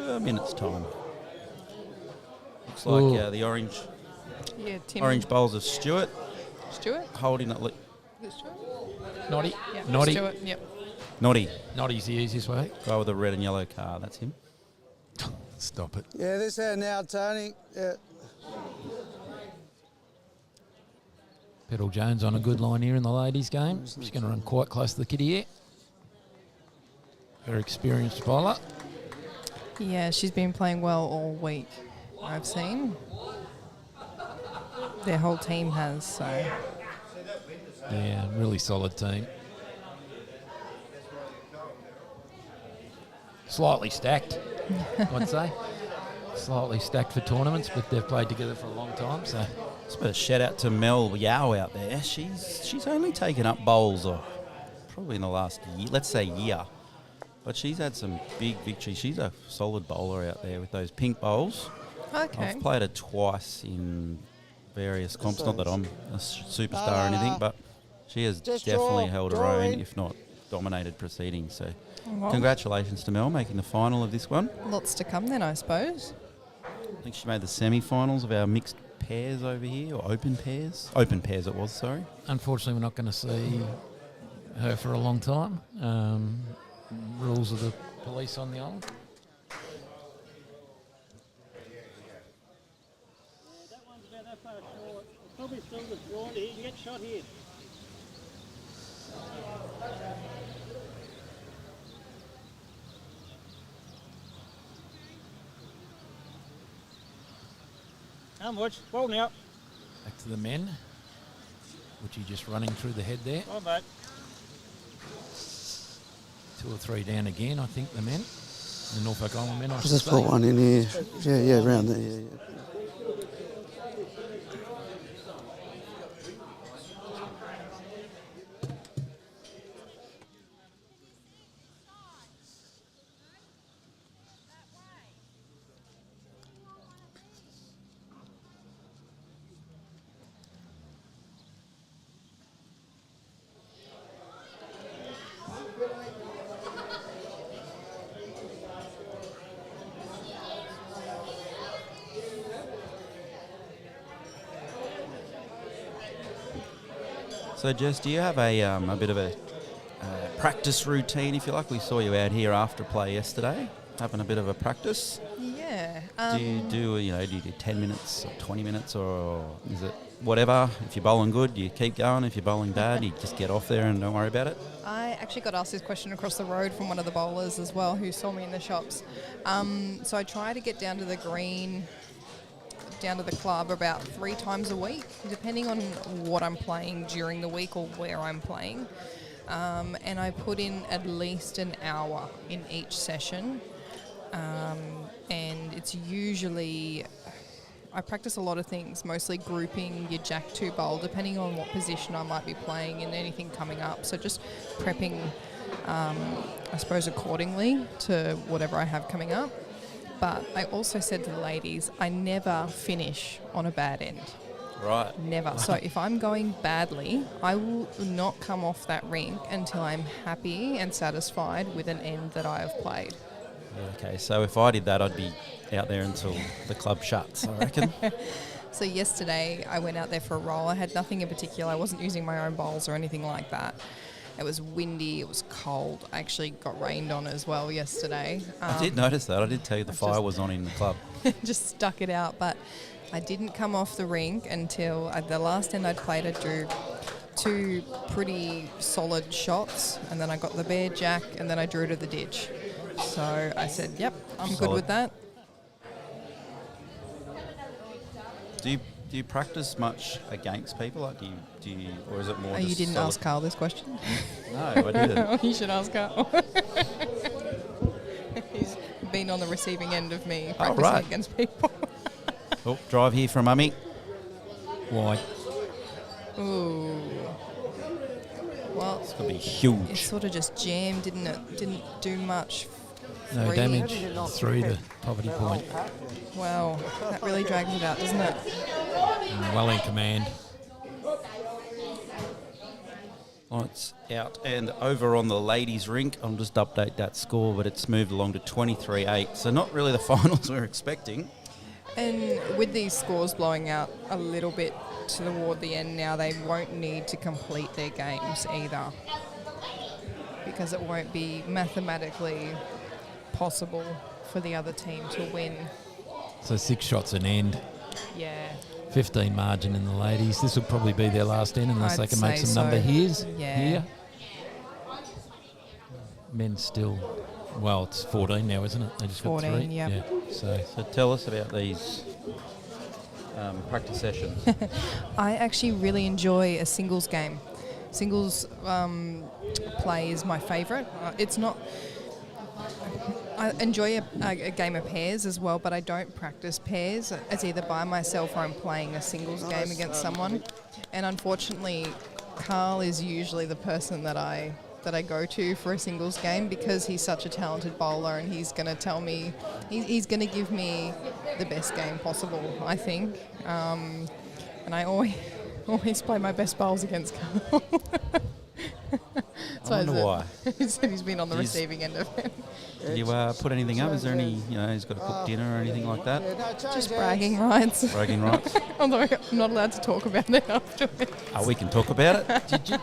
a minute's time. Looks like the orange bowls of Stewart holding it. Is it Stuart? Noddy. Yeah, Noddy. Stuart, yep. Noddy's the easiest way. Guy with the red and yellow car, that's him. Stop it. Yeah, this here now, Tony. Yeah. Petal Jones on a good line here in the ladies' game. She's going to run quite close to the kitty here. Very experienced bowler. Yeah, she's been playing well all week, I've seen. Their whole team has, so. Yeah, really solid team. Slightly stacked, I'd say. Slightly stacked for tournaments, but they've played together for a long time, so. Just a shout out to Mel Yao out there. She's only taken up bowls probably in the last year, let's say year. But she's had some big victories. She's a solid bowler out there with those pink bowls. Okay. I've played her twice in various comps. Not that I'm a superstar or anything, but she has definitely held her own, if not dominated proceedings. So congratulations to Mel making the final of this one. Lots to come then, I suppose. I think she made the semi-finals of our mixed pairs over here, or open pairs. Open pairs it was, sorry. Unfortunately, we're not going to see her for a long time. Rules of the police on the island. That one's about that far short. It's probably still the drawn here. You get shot here. How much? Ball now. Back to the men. Which just running through the head there. Well, mate. 2 or 3 down again, I think, the men. The Norfolk Island men, I should Just say. put one in here. Yeah, around there, yeah. So, Jess, do you have a bit of a practice routine, if you like? We saw you out here after play yesterday, having a bit of a practice. Yeah. Do you do 10 minutes or 20 minutes, or is it whatever? If you're bowling good, you keep going. If you're bowling bad, you just get off there and don't worry about it? I actually got asked this question across the road from one of the bowlers as well, who saw me in the shops. So I try to get down to the green, down to the club about 3 times a week, depending on what I'm playing during the week or where I'm playing. And I put in at least an hour in each session. And it's usually, I practice a lot of things, mostly grouping your jack 2 bowl, depending on what position I might be playing and anything coming up. So just prepping, I suppose, accordingly to whatever I have coming up. But I also said to the ladies, I never finish on a bad end. Right. Never. So if I'm going badly, I will not come off that rink until I'm happy and satisfied with an end that I have played. Okay, so if I did that, I'd be out there until the club shuts, I reckon. So yesterday, I went out there for a roll. I had nothing in particular. I wasn't using my own bowls or anything like that. It was windy, it was cold. I actually got rained on as well yesterday. I did notice that. I did tell you the fire was on in the club. Just stuck it out, but I didn't come off the rink until the last end I'd played. I drew 2 pretty solid shots, and then I got the bare jack, and then I drew to the ditch. So I said, yep, I'm good with that. Do Do you practice much against people? Like, do you, or is it more? You just didn't solid? ask Carl this question. No, I didn't. You should ask Carl. He's been on the receiving end of me practicing right. against people. Oh, drive here from Mummy. Wide. Ooh. Well, It's gonna be huge. it sort of just jammed, didn't it? Didn't do much. No 3. damage through the poverty point. Wow, that really drags it out, doesn't it? Well in command. Lights out and over on the ladies' rink. I'll just update that score, but it's moved along to 23-8. So not really the finals we're expecting. And with these scores blowing out a little bit toward the end now, they won't need to complete their games either, because it won't be mathematically possible for the other team to win. So 6 shots an end. Yeah. 15 margin in the ladies. This will probably be their last end unless I'd they can make say some number so. here. Yeah. Men still, well, it's 14 now, isn't it? They just got 3. 14, yep. Yeah. So Tell us about these practice sessions. I actually really enjoy a singles game. Singles play is my favourite. It's not... I enjoy a game of pairs as well, but I don't practice pairs as either by myself or I'm playing a singles game against someone. And unfortunately, Carl is usually the person that I go to for a singles game, because he's such a talented bowler and he's going to tell me, he's going to give me the best game possible, I think. And I always play my best bowls against Carl. I wonder why. He said he's been on the receiving end of it. Did you put anything up? Is there any, he's got to cook dinner or anything like that? Just bragging rights. Bragging rights? Although I'm not allowed to talk about it afterwards. Oh, we can talk about it.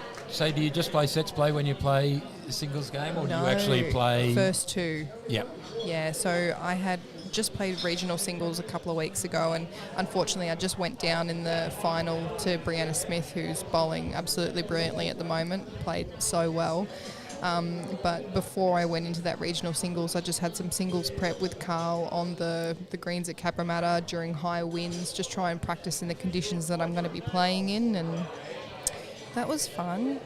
do you just play sets play when you play a singles game, or do you actually play... First 2. Yep. Yeah, so I had just played regional singles a couple of weeks ago, and unfortunately I just went down in the final to Brianna Smith, who's bowling absolutely brilliantly at the moment, played so well. But before I went into that regional singles, I just had some singles prep with Carl on the greens at Cabramatta during high winds, just try and practice in the conditions that I'm going to be playing in, and that was fun.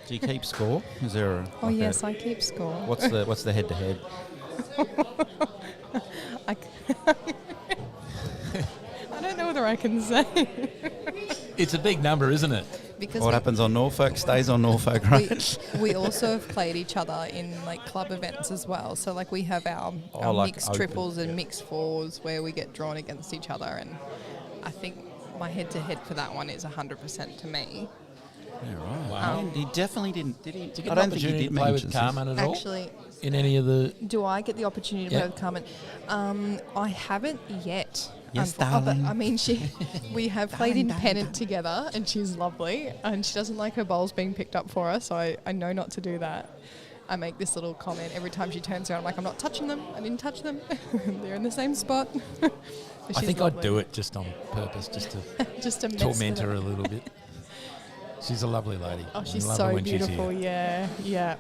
Do you keep score? Is there a... Oh, yes, I keep score. What's the head-to-head? I don't know whether I can say. It's a big number, isn't it? Because what happens on Norfolk stays on Norfolk, right? We also have played each other in like club events as well. So like we have our like mixed open, triples and mixed fours where we get drawn against each other, and I think my head-to-head for that one is 100% to me. Yeah, right. Wow. He definitely didn't, did he? Did you get I an don't think he opportunity did to play mention with Carmen at all? Actually, in any of the... do I get the opportunity to Yeah. play with Carmen? I haven't yet. Yes, but, darling. I mean, we have played in pennant together, and she's lovely, and she doesn't like her bowls being picked up for her, so I know not to do that. I make this little comment every time she turns around. I'm like, I'm not touching them. I didn't touch them. They're in the same spot. I think I'd do it just on purpose, just to just to mess torment with her a little bit. She's a lovely lady. Oh, she's I love her so when she's beautiful. here. Yeah.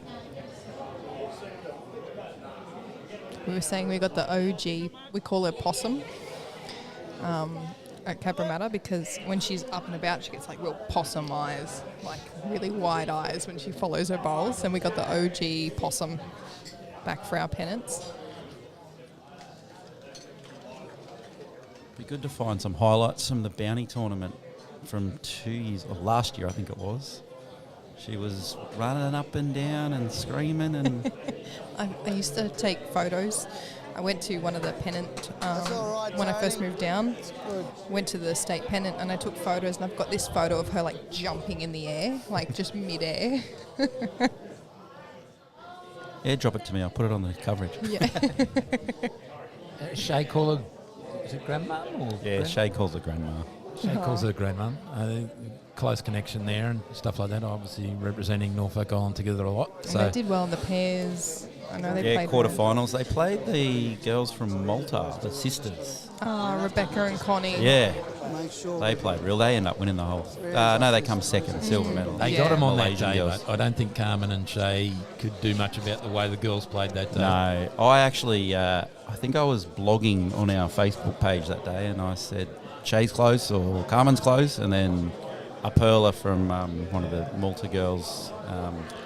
We were saying we got the OG, we call her Possum, at Cabramatta, because when she's up and about, she gets like real possum eyes, like really wide eyes when she follows her bowls. And we got the OG Possum back for our pennants. Be good to find some highlights from the bounty tournament from 2 years, or last year I think it was. She was running up and down and screaming, and I used to take photos. I went to one of the pennant all right, when I first Tony. moved down. Good. Went to the state pennant and I took photos, and I've got this photo of her like jumping in the air, like just mid-air. yeah, drop it to me. I'll put it on the coverage. Yeah. Shay call her, is it grandmum? Or Yeah, Shay calls her grandma. Shay calls her grandmum. Close connection there and stuff like that. Obviously representing Norfolk Island together a lot. And So they did well in the pairs. I know they played quarterfinals. They played the girls from Malta, the sisters. Rebecca and Connie. Yeah, Make sure. they played real. They end up winning the whole. No, they come second, silver medal. they Yeah. got them on that Malaysian day, girls. but I don't think Carmen and Shay could do much about the way the girls played that day. No, I actually, I think I was blogging on our Facebook page that day, and I said, Shay's Close or Carmen's Close, and then a perler from one of the Malta girls.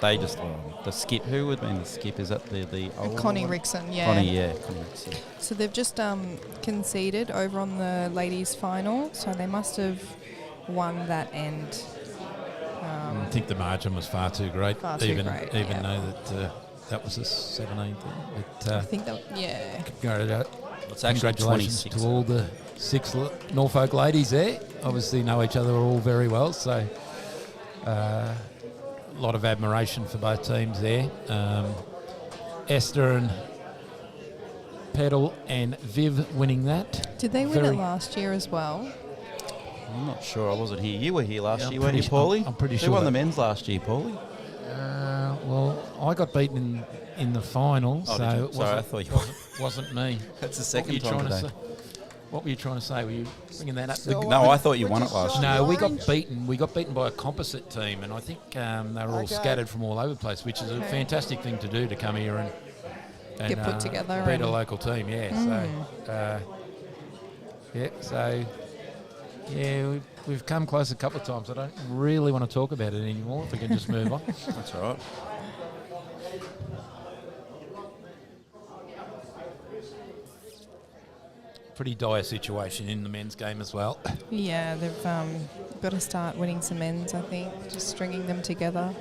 They just the skip. Who would have been the skip? Is that the old Connie one? Rickson, yeah. Connie Rickson. So they've just conceded over on the ladies' final, so they must have won that end. I think the margin was far too great, Far too even great, even yeah. though that was a 17th. But I think that, yeah. It's actually congratulations 26. to all the 6 Norfolk ladies there. Obviously know each other all very well, so a lot of admiration for both teams there. Esther and Pedal and Viv winning that. Did they win it last year as well? I'm not sure. I wasn't here. You were here last year, I'm weren't you, pretty Paulie? I'm pretty Who sure won the that- men's last year, Paulie? Well, I got beaten in the final, Oh, so did you? it Sorry, I wasn't, thought you wasn't me. That's the What were you second time trying to today. say? What were you trying to say? Were you bringing that up? No, I thought you won it last year. No, we got beaten. We got beaten by a composite team, and I think they were all Okay. scattered from all over the place, which is a fantastic thing to do, to come here and Get put together beat and- a local team. Yeah, we've come close a couple of times. I don't really want to talk about it anymore. If we can just move on. That's all right. Pretty dire situation in the men's game as well. Yeah, they've got to start winning some ends, I think, just stringing them together.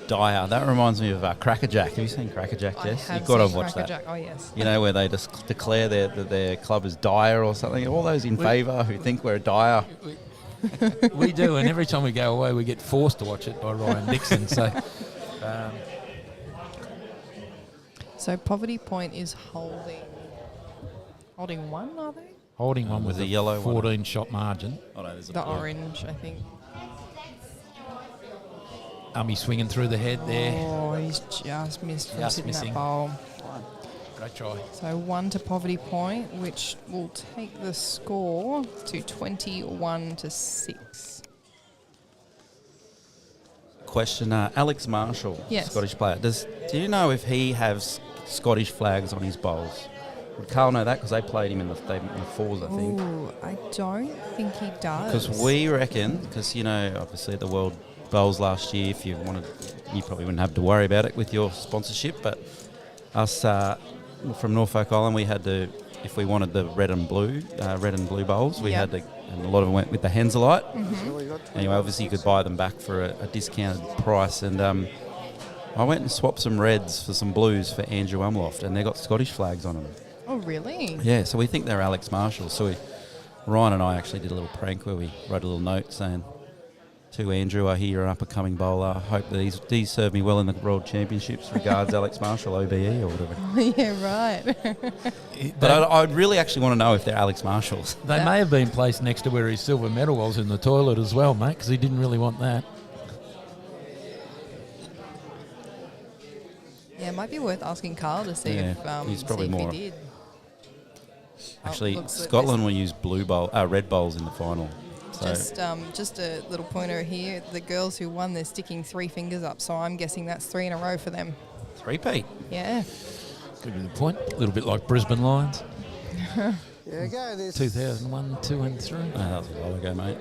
Dire. That reminds me of Crackerjack. Have you seen Crackerjack, Jess? You've got to watch that. Oh, yes. You know, where they just declare that their club is dire or something. All those in favour who think we're dire. We do, and every time we go away, we get forced to watch it by Ryan Dixon. So Poverty Point is holding one, are they? Holding one with the a yellow one. 14-shot margin. Oh, no, there's a The blue. orange, I think. Ummy swinging through the head there. Oh, he's just missed from Just sitting missing. that bowl. Great try. So 1 to Poverty Point, which will take the score to 21-6. Question, Alex Marshall, Yes. Scottish player. Do you know if he has Scottish flags on his bowls? Would Carl know that? Because they played him in the fours, I think. Ooh, I don't think he does. Because we reckon, because, you know, obviously at the World Bowls last year, if you wanted, you probably wouldn't have to worry about it with your sponsorship, but us from Norfolk Island, we had to, if we wanted the red and blue bowls, we had to, and a lot of them went with the Henselite. Anyway, obviously you could buy them back for a discounted price, and I went and swapped some reds for some blues for Andrew Umloft, and they got Scottish flags on them. Oh, really? Yeah, so we think they're Alex Marshall. So Ryan and I actually did a little prank where we wrote a little note saying, to Andrew, I hear you're an up-and-coming bowler. Hope that he's served me well in the World Championships. Regards, Alex Marshall, OBE or whatever. Yeah, right. But I'd really actually want to know if they're Alex Marshalls. They may have been placed next to where his silver medal was in the toilet as well, mate, because he didn't really want that. Yeah, it might be worth asking Carl to see if he's probably see if more. he did. Actually, looks like Scotland this- will use red bowls in the final. So Just a little pointer here. The girls who won, they're sticking 3 fingers up, so I'm guessing that's 3 in a row for them. three-peat. Yeah. Give you the point. A little bit like Brisbane Lions. There you go. This 2001, 2 and 3. Oh, that was a while ago, mate.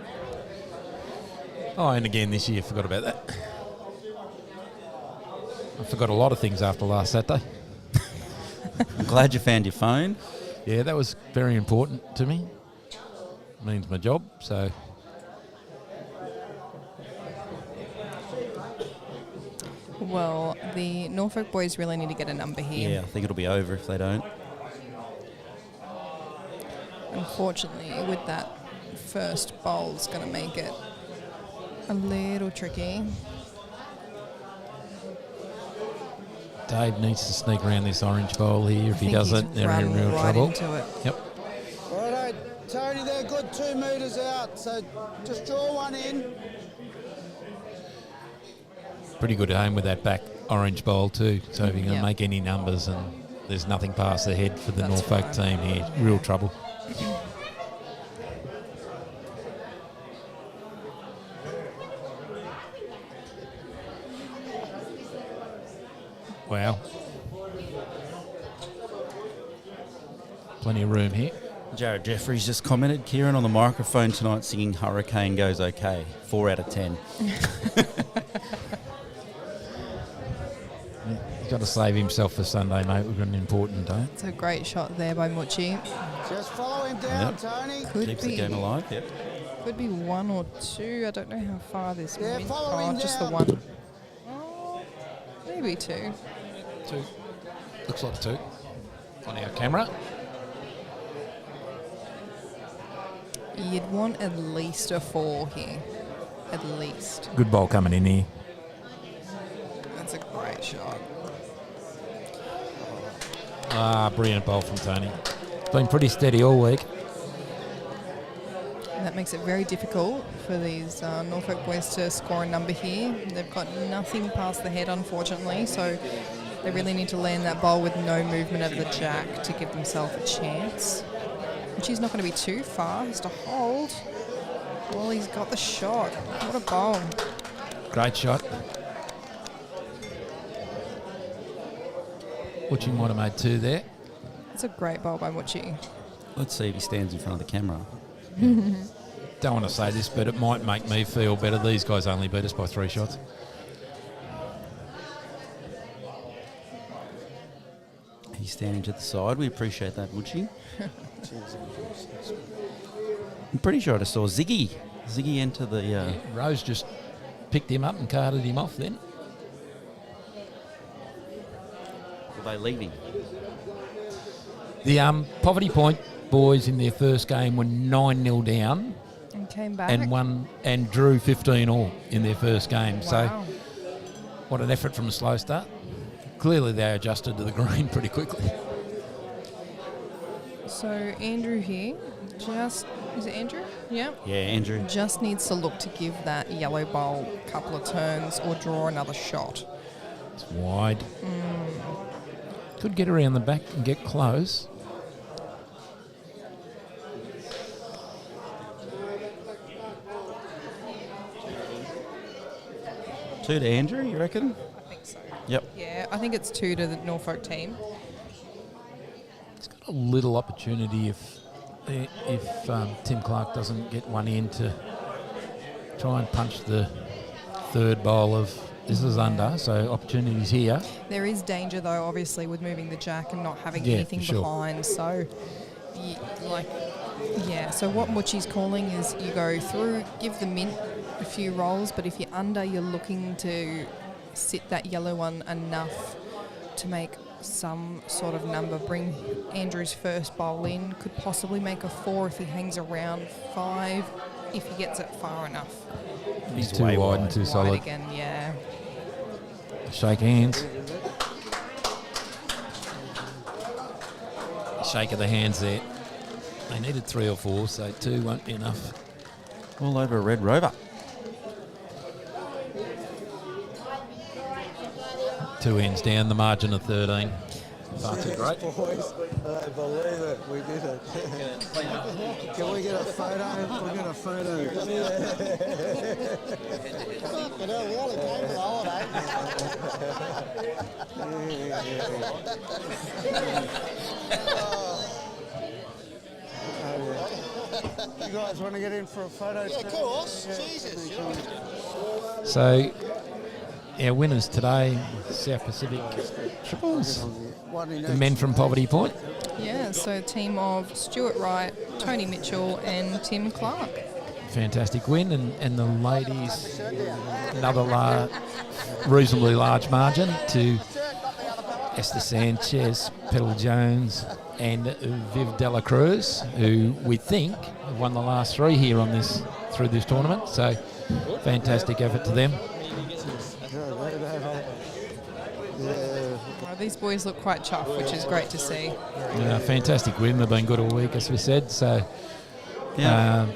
Oh, and again this year, forgot about that. I forgot a lot of things after last Saturday. I'm glad you found your phone. Yeah, that was very important to me. Means my job, so. Well, the Norfolk boys really need to get a number here. Yeah, I think it'll be over if they don't. Unfortunately, with that first bowl, it's going to make it a little tricky. Dave needs to sneak around this orange bowl here. If he think he's doesn't, they're in run real right trouble. into it. Yep. Righto, Tony, they're good 2 metres out, so just draw one in. Pretty good aim with that back orange bowl too. So if you're going to Yep. make any numbers, and there's nothing past the head for the That's Norfolk right. team here. Real trouble. Wow. Plenty of room here. Jared Jeffries just commented, Kieran on the microphone tonight singing Hurricane Goes Okay. 4 out of 10. He's got to save himself for Sunday, mate. We've got an important day. It's a great shot there by Muchi. Just follow him down, Yep. Tony. Keeps the game alive, yep. Could be 1 or 2. I don't know how far this Yeah, went. follow him Just the down. 1. Oh, maybe 2. 2. Looks like 2 on our camera. You'd want at least a 4 here. At least. Good ball coming in here. That's a great shot. Brilliant ball from Tony. Been pretty steady all week. And that makes it very difficult for these Norfolk boys to score a number here. They've got nothing past the head, unfortunately, so they really need to land that ball with no movement of the jack to give themselves a chance. Which is not going to be too far. Has to hold. Well, he's got the shot. What a ball. Great shot. Muchi might have made 2 there. It's a great ball by Muchi. Let's see if he stands in front of the camera. Don't want to say this, but it might make me feel better. These guys only beat us by 3 shots. He's standing to the side. We appreciate that, Muchi. I'm pretty sure I just saw Ziggy enter the... Rose just picked him up and carted him off then. Were they leaving? The Poverty Point boys in their first game were 9-0 down And came back. and won and drew 15 all in their first game. So Wow. what an effort from a slow start. Clearly they adjusted to the green pretty quickly. So Andrew here, is it Andrew? Yeah. Yeah, Andrew. Just needs to look to give that yellow ball a couple of turns or draw another shot. It's wide. Could get around the back and get close. Two to Andrew, you reckon? I think so. Yep. Yeah, I think it's 2 to the Norfolk team. It's got a little opportunity if Tim Clark doesn't get one in to try and punch the third bowl of this is under, so opportunities here. There is danger though, obviously, with moving the jack and not having Yeah, anything for sure. behind. So, so what Muchi's calling is you go through, give the mint a few rolls, but if you're under, you're looking to sit that yellow one enough to make some sort of number. Bring Andrew's first bowl in, could possibly make a 4 if he hangs around, 5 if he gets it far enough. He's too wide and too Wide solid. again, yeah. Shake hands. Shake of the hands there. They needed 3 or 4, so 2 won't be enough. All over a Red Rover. 2 ends down, the margin of 13. Far too great. Boys, I believe it. We did it. Can we get a photo? We'll get a photo. You know, we only came for the holiday. You guys want to get in for a photo? Yeah, of course. Jesus. So, our winners today, South Pacific Triples, the men from Poverty Point. Yeah, so a team of Stuart Wright, Tony Mitchell and Tim Clark. Fantastic win, and the ladies, another reasonably large margin to Esther Sanchez, Petal Jones and Viv Dela Cruz, who we think have won the last 3 here on through this tournament. So fantastic effort to them. Well, these boys look quite chuffed, which is great to see. Fantastic win. They've been good all week, as we said. So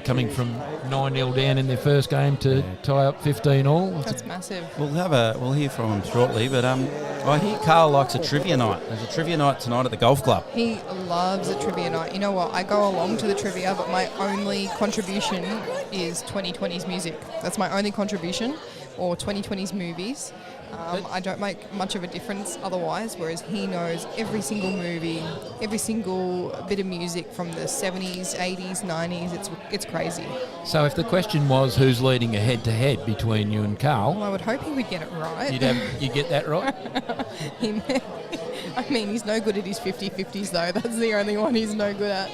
coming from 9-0 down in their first game to tie up 15 all. That's massive. We'll hear from him shortly, but I hear Carl likes a trivia night. There's a trivia night tonight at the golf club. He loves a trivia night. You know what? I go along to the trivia, but my only contribution is 2020's music. That's my only contribution, or 2020's movies. I don't make much of a difference otherwise, whereas he knows every single movie, every single bit of music from the 70s, 80s, 90s. It's crazy. So if the question was who's leading a head-to-head between you and Well, Carl, I would hope he would get it right. you'd get that right? I mean, he's no good at his 50-50s though. That's the only one he's no good at.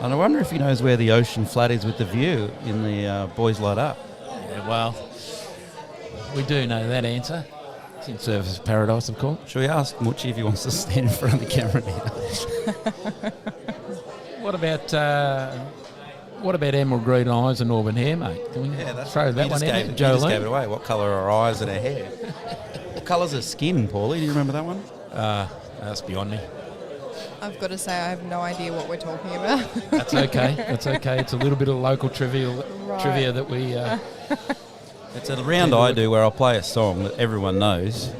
And I wonder if he knows where the ocean flat is with the view in the Boys Light Up. Yeah, well, we do know that answer. It's in Surface Paradise, of course. Should we ask Muchi if he wants to stand in front of the camera now? What about Emerald Green Eyes and Auburn Hair, mate? Can we throw that one in? You just gave it away. What colour are her eyes and her hair? What colour's her skin, Paulie? Do you remember that one? That's beyond me. I've got to say, I have no idea what we're talking about. That's okay. That's okay. It's a little bit of local trivia that we... It's a round I do where I'll play a song that everyone knows,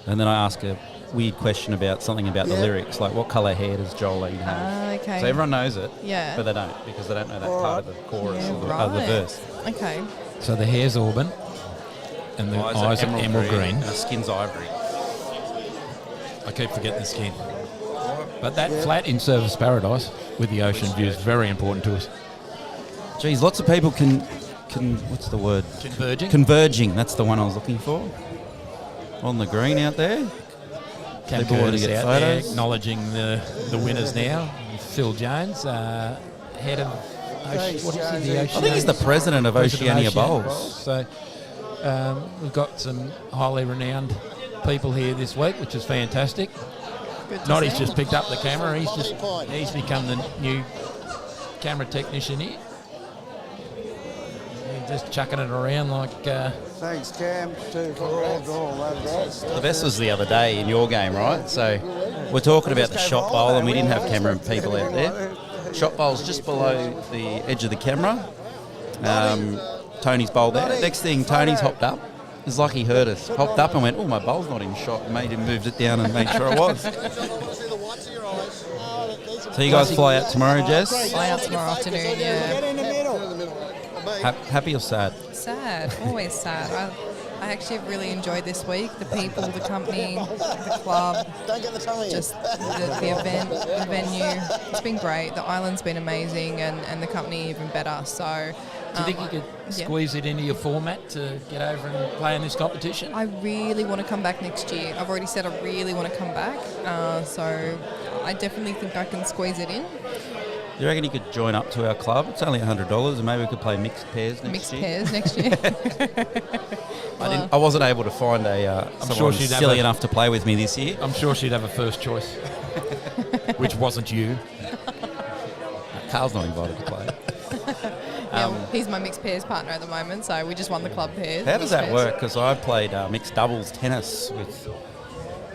and then I ask a weird question about something about the lyrics, like what colour hair does Jolene have? Okay. So everyone knows it, Yeah. but they don't, because they don't know that part of the chorus or the verse. Okay. So the hair's Auburn, and the eyes are emerald green. And the skin's ivory. I keep forgetting the skin. But that flat in Surface Paradise with the ocean view is very important to us. Geez, lots of people can what's the word? Converging, that's the one I was looking for. On the green out there. Cam People want to Curtis get out there photos. acknowledging the winners now. Phil Jones, head of the Oceania. I think he's the president of Oceania Bowls. So we've got some highly renowned people here this week, which is fantastic. Noddy's just picked up the camera. He's become the new camera technician here. Just chucking it around like... Thanks, Cam, too, for all that. The best was the other day in your game, right? So we're talking about the shot bowl, and we didn't have camera people out there. Shot bowl's just below the edge of the camera. Tony's bowl there. Next thing, Tony's hopped up. It's like he heard us. Hopped up and went, oh, my bowl's not in shot. And made him moved it down and made sure it was. So you guys fly out tomorrow, Jess? Fly out tomorrow afternoon, yeah. Happy or sad? Sad, always sad. I actually have really enjoyed this week. The people, the company, the club, just the event, the venue. It's been great. The island's been amazing, and the company even better. So, do you think you could squeeze it into your format to get over and play in this competition? I really want to come back next year. I've already said I really want to come back. So I definitely think I can squeeze it in. You reckon you could join up to our club? It's only $100, and maybe we could play mixed pairs next year. Mixed pairs next year. I wasn't able to find someone silly enough to play with me this year. I'm sure she'd have a first choice, which wasn't you. Carl's not invited to play. He's my mixed pairs partner at the moment, so we just won the club pairs. How does that work? Because I played mixed doubles tennis with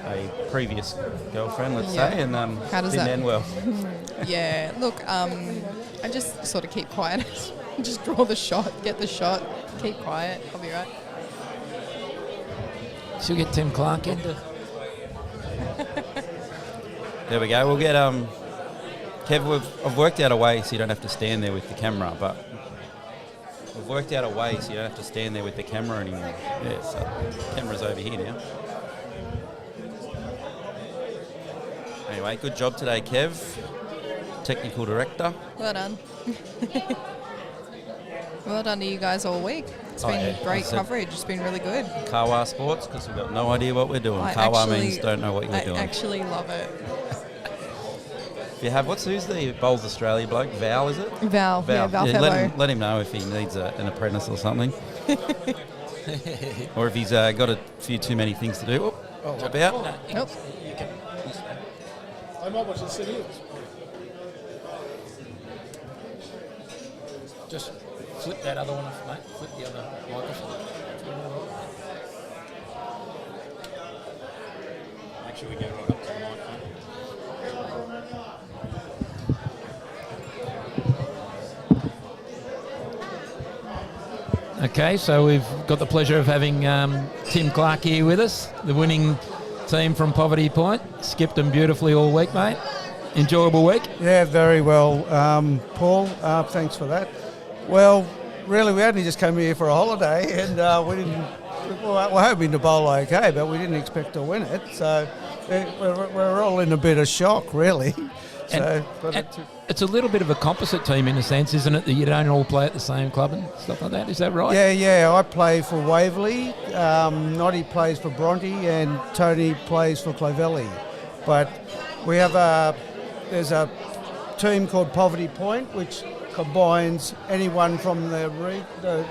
a previous girlfriend, let's say, and how does didn't that end well. Yeah, look, I just sort of keep quiet. Just draw the shot, get the shot, keep quiet. I'll be right. She'll get Tim Clark into. There we go. We'll get Kev. I've worked out a way so you don't have to stand there with the camera, but we've worked out a way so you don't have to stand there with the camera anymore. Yeah, so the camera's over here now. Anyway, good job today, Kev. Technical director. Well done. Well done to you guys all week. It's been great coverage. It's been really good. Kawa Sports, because we've got no idea what we're doing. Kawa means don't know what you're doing. I actually love it. If you have, who's the Bowls Australia bloke? Val, is it? Val. Yeah, Val Febo. Let him know if he needs an apprentice or something. Or if he's got a few too many things to do. Drop out. Nope. I might watch the city. Just flip that other one off, mate. Flip the other microphone. Make sure we get right up to the microphone. Okay, so we've got the pleasure of having Tim Clark here with us, the winning team from Poverty Point. Skipped them beautifully all week, mate. Enjoyable week? Yeah, very well, Paul. Thanks for that. Well, really, we only just came here for a holiday, and we didn't we're hoping to bowl okay, but we didn't expect to win it. So we're all in a bit of shock, really. So, it's a little bit of a composite team in a sense, isn't it? That you don't all play at the same club and stuff like that. Is that right? Yeah. I play for Waverley. Noddy plays for Bronte, and Tony plays for Clovelly. But we have there's a team called Poverty Point, which combines anyone from the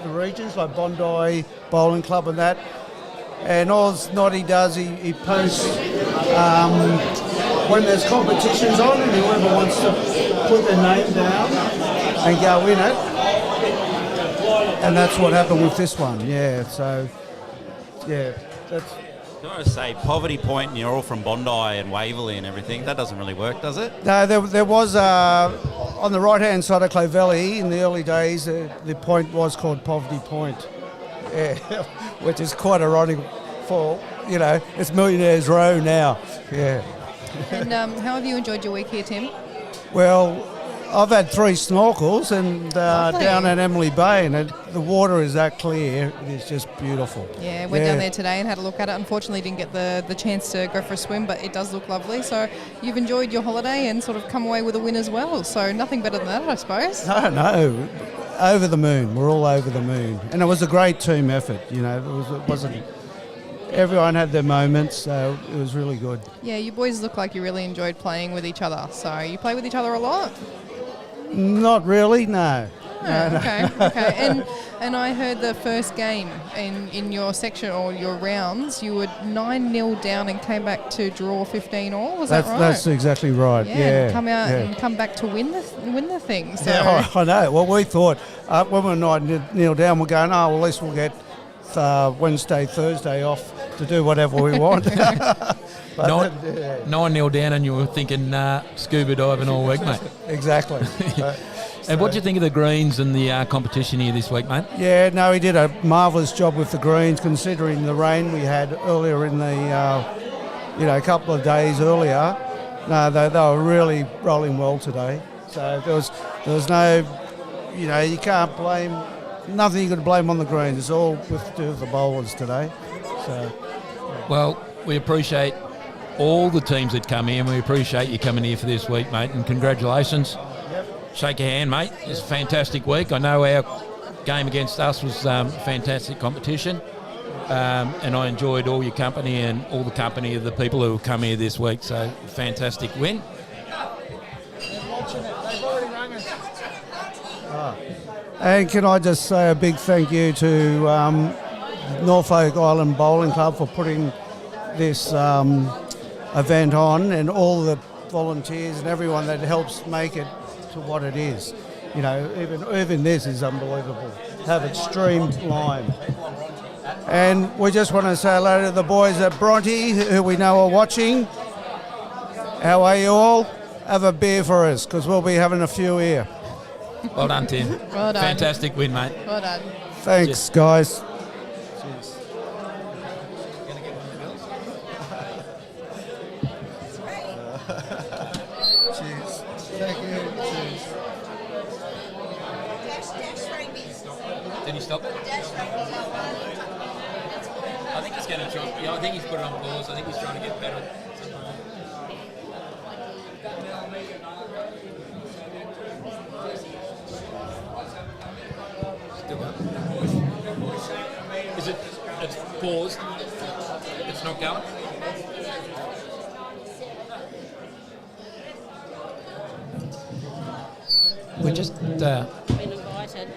regions like Bondi Bowling Club and that. And all Noddy does, he posts when there's competitions on, and whoever wants to put their name down and go in it. And that's what happened with this one. Yeah. So that's. Can I just say, Poverty Point, and you're all from Bondi and Waverley and everything, that doesn't really work, does it? No, there was, on the right-hand side of Clovelly, in the early days, the point was called Poverty Point, yeah, which is quite ironic for, it's Millionaires Row now, yeah. And how have you enjoyed your week here, Tim? Well, I've had 3 snorkels and down at Emily Bay, and the water is that clear. It's just beautiful. Yeah, went down there today and had a look at it. Unfortunately, didn't get the chance to go for a swim, but it does look lovely. So you've enjoyed your holiday and sort of come away with a win as well. So nothing better than that, I suppose. No. Over the moon. We're all over the moon. And it was a great team effort. It wasn't... Everyone had their moments, so it was really good. Yeah, you boys look like you really enjoyed playing with each other. So you play with each other a lot? Not really, no. Oh, okay. And I heard the first game in your section or your rounds, you were 9-0 down and came back to draw 15-all. Was that right? That's exactly right. Yeah. And come out and come back to win the thing. So. Yeah, I know. Well, we thought when we were 9-0 down, we're going, at least we'll get Wednesday, Thursday off to do whatever we want. 9-0 down, and you were thinking scuba diving all week, mate. Exactly. And what do you think of the greens and the competition here this week, mate? Yeah, no, he did a marvellous job with the greens, considering the rain we had earlier in the, a couple of days earlier. No, they were really rolling well today. So there was no, you can't blame, nothing you could blame on the greens. It's all with to do with the bowlers today. So. Well, we appreciate all the teams that come here, and we appreciate you coming here for this week, mate, and congratulations. Shake your hand, mate. It's a fantastic week. I know our game against us was fantastic competition, and I enjoyed all your company and all the company of the people who have come here this week. So, fantastic win. And can I just say a big thank you to Norfolk Island Bowling Club for putting this event on, and all the volunteers and everyone that helps make it to what it is. Even this is unbelievable. Have it streamlined. And we just want to say hello to the boys at Bronte, who we know are watching. How are you all? Have a beer for us, because we'll be having a few here. Well done, Tim. Well done. Fantastic win, mate. Well done. Thanks, guys. Cheers. Cheers. Thank you. Cheers. Did he stop it? I think he's going to try. Yeah, I think he's put it on pause. I think he's trying to get better. Still up. Is it? It's paused. It's not going. We just been invited.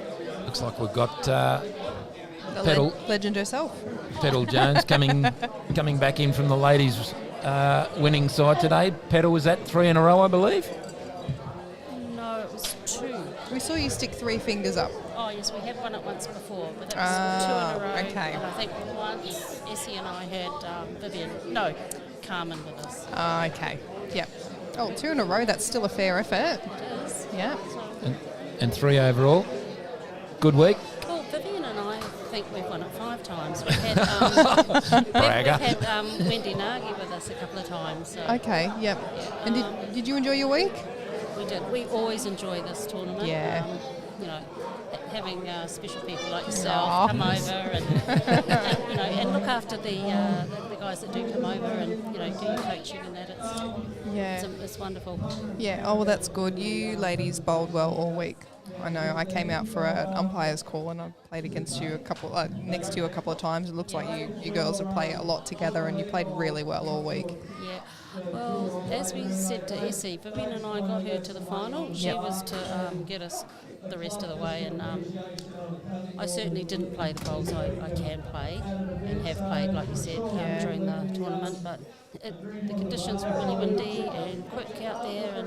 looks like we've got The Petal legend herself. Petal Jones coming back in from the ladies' winning side today. Petal, was that 3 in a row, I believe? No, it was 2. We saw you stick 3 fingers up. Oh yes, we have won it once before, but it was 2 in a row. Okay. And I think once Essie and I had Carmen with us. Okay. Yep. Oh, 2 in a row, that's still a fair effort. It is. Yeah. And 3 overall. Good week. Well, Vivian and I think we've won it 5 times. We've had, Bragger. we've had Wendy Nagy with us a couple of times. So. Okay, yep. And did you enjoy your week? We did. We always enjoy this tournament. Yeah. having special people like yourself come over and you know, and look after the guys that do come over and do your coaching and that. It's wonderful. Yeah. Oh well, that's good. You ladies bowled well all week. I know. I came out for an umpire's call and I played against you next to you a couple of times. It looks like you girls have played a lot together and you played really well all week. Yeah. Well, as we said to Essie, Vivian and I got her to the final. She was to get us the rest of the way, and I certainly didn't play the bowls I can play and have played, like you said, during the tournament. But the conditions were really windy and quick out there,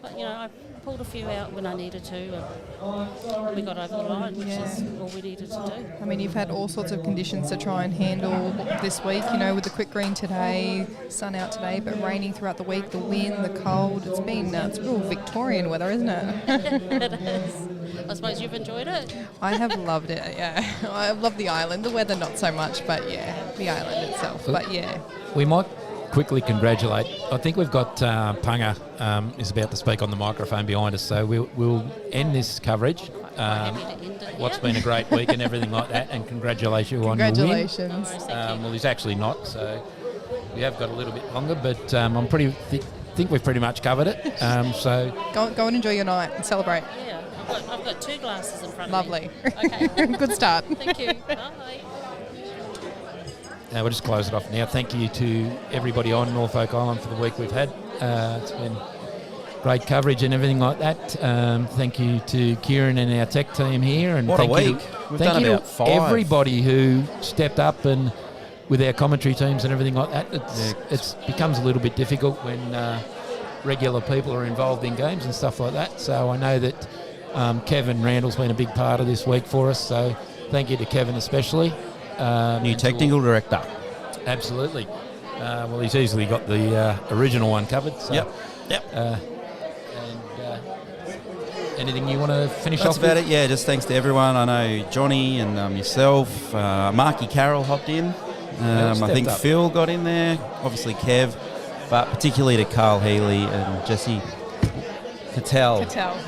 but I pulled a few out when I needed to, and we got over the line, which is all we needed to do. I mean, you've had all sorts of conditions to try and handle this week, with the quick green today, sun out today, but raining throughout the week, the wind, the cold. It's been it's real Victorian weather, isn't it? It is. I suppose you've enjoyed it. I have loved it, yeah. I love the island. The weather not so much, but yeah, the island itself. But yeah. We might quickly congratulate. I think we've got Punga is about to speak on the microphone behind us, so we'll end this coverage. What's been a great week and everything like that, and congratulate you on your win. Congratulations. Well, he's actually not, so we have got a little bit longer, but I'm pretty think we've pretty much covered it. So go and enjoy your night and celebrate. Yeah, I've got 2 glasses in front Lovely. of me. Okay. Good start. Thank you. Bye. Now we'll just close it off now. Thank you to everybody on Norfolk Island for the week we've had. It's been great coverage and everything like that. Thank you to Kieran and our tech team here. And what thank a week. We've done about 5. Everybody who stepped up and with our commentary teams and everything like that. It becomes a little bit difficult when regular people are involved in games and stuff like that. So I know that Kevin Randall's been a big part of this week for us. So thank you to Kevin especially. New technical director. Absolutely. Well, he's easily got the original one covered. So, Yep. Anything you want to finish That's off about with? it. Yeah, just thanks to everyone. I know Johnny and yourself, Marky Carroll hopped in. I think up. Phil got in there. Obviously Kev, but particularly to Carl Healy and Jesse Cattell.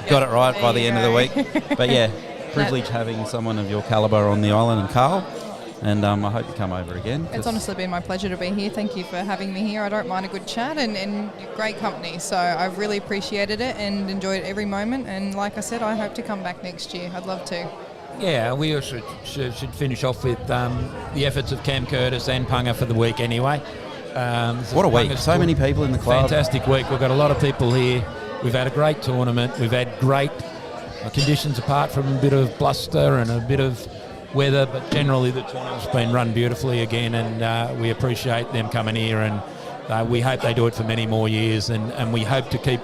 Got it right by the end of the week. But yeah, privilege having someone of your calibre on the island, and Carl. And I hope you come over again. It's honestly been my pleasure to be here. Thank you for having me here. I don't mind a good chat and great company. So I've really appreciated it and enjoyed every moment. And like I said, I hope to come back next year. I'd love to. Yeah, we also should finish off with the efforts of Cam Curtis and Punga for the week anyway. What a week. So many people in the club. Fantastic week. We've got a lot of people here. We've had a great tournament. We've had great conditions apart from a bit of bluster and a bit of weather, but generally the tournament's been run beautifully again, and we appreciate them coming here, and we hope they do it for many more years, and we hope to keep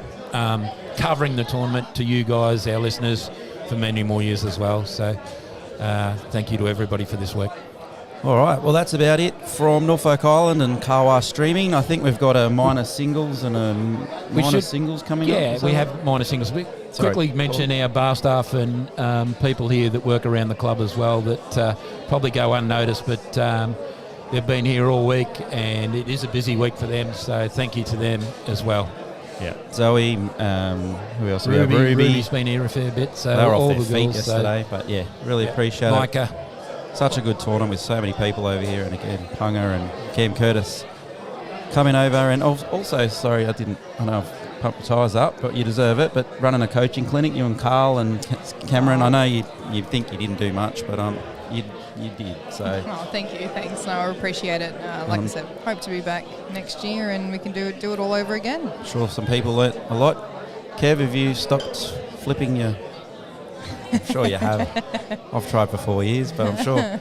covering the tournament to you guys, our listeners, for many more years as well. So thank you to everybody for this week. All right, well that's about it from Norfolk Island and Kawa Streaming. I think we've got a minor singles and a minor singles coming up. Yeah, we have minor singles. We quickly mention our bar staff and people here that work around the club as well that probably go unnoticed, but they've been here all week and it is a busy week for them, so thank you to them as well. Yeah, Zoe, who else? Ruby's been here a fair bit. So they were all off their the feet girls, yesterday, but yeah, really appreciate Micah. it. Such a good tournament with so many people over here, and again, Punga and Cam Curtis coming over, and also, sorry, I know I've pumped the tyres up, but you deserve it, but running a coaching clinic, you and Carl and Cameron, I know you think you didn't do much, but you did, so. Oh, thank you, thanks, no, I appreciate it. Like I said, hope to be back next year and we can do it all over again. I'm sure some people learnt a lot. Kev, have you stopped flipping your... I'm sure you have. I've tried for 4 years, but I'm sure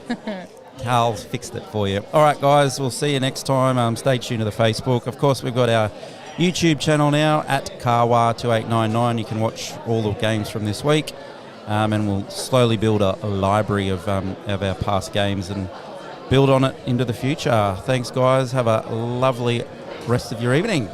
Carl's fixed it for you. All right, guys, we'll see you next time. Stay tuned to the Facebook. Of course, we've got our YouTube channel now at Kawa2899. You can watch all the games from this week, and we'll slowly build a library of our past games and build on it into the future. Thanks, guys. Have a lovely rest of your evening.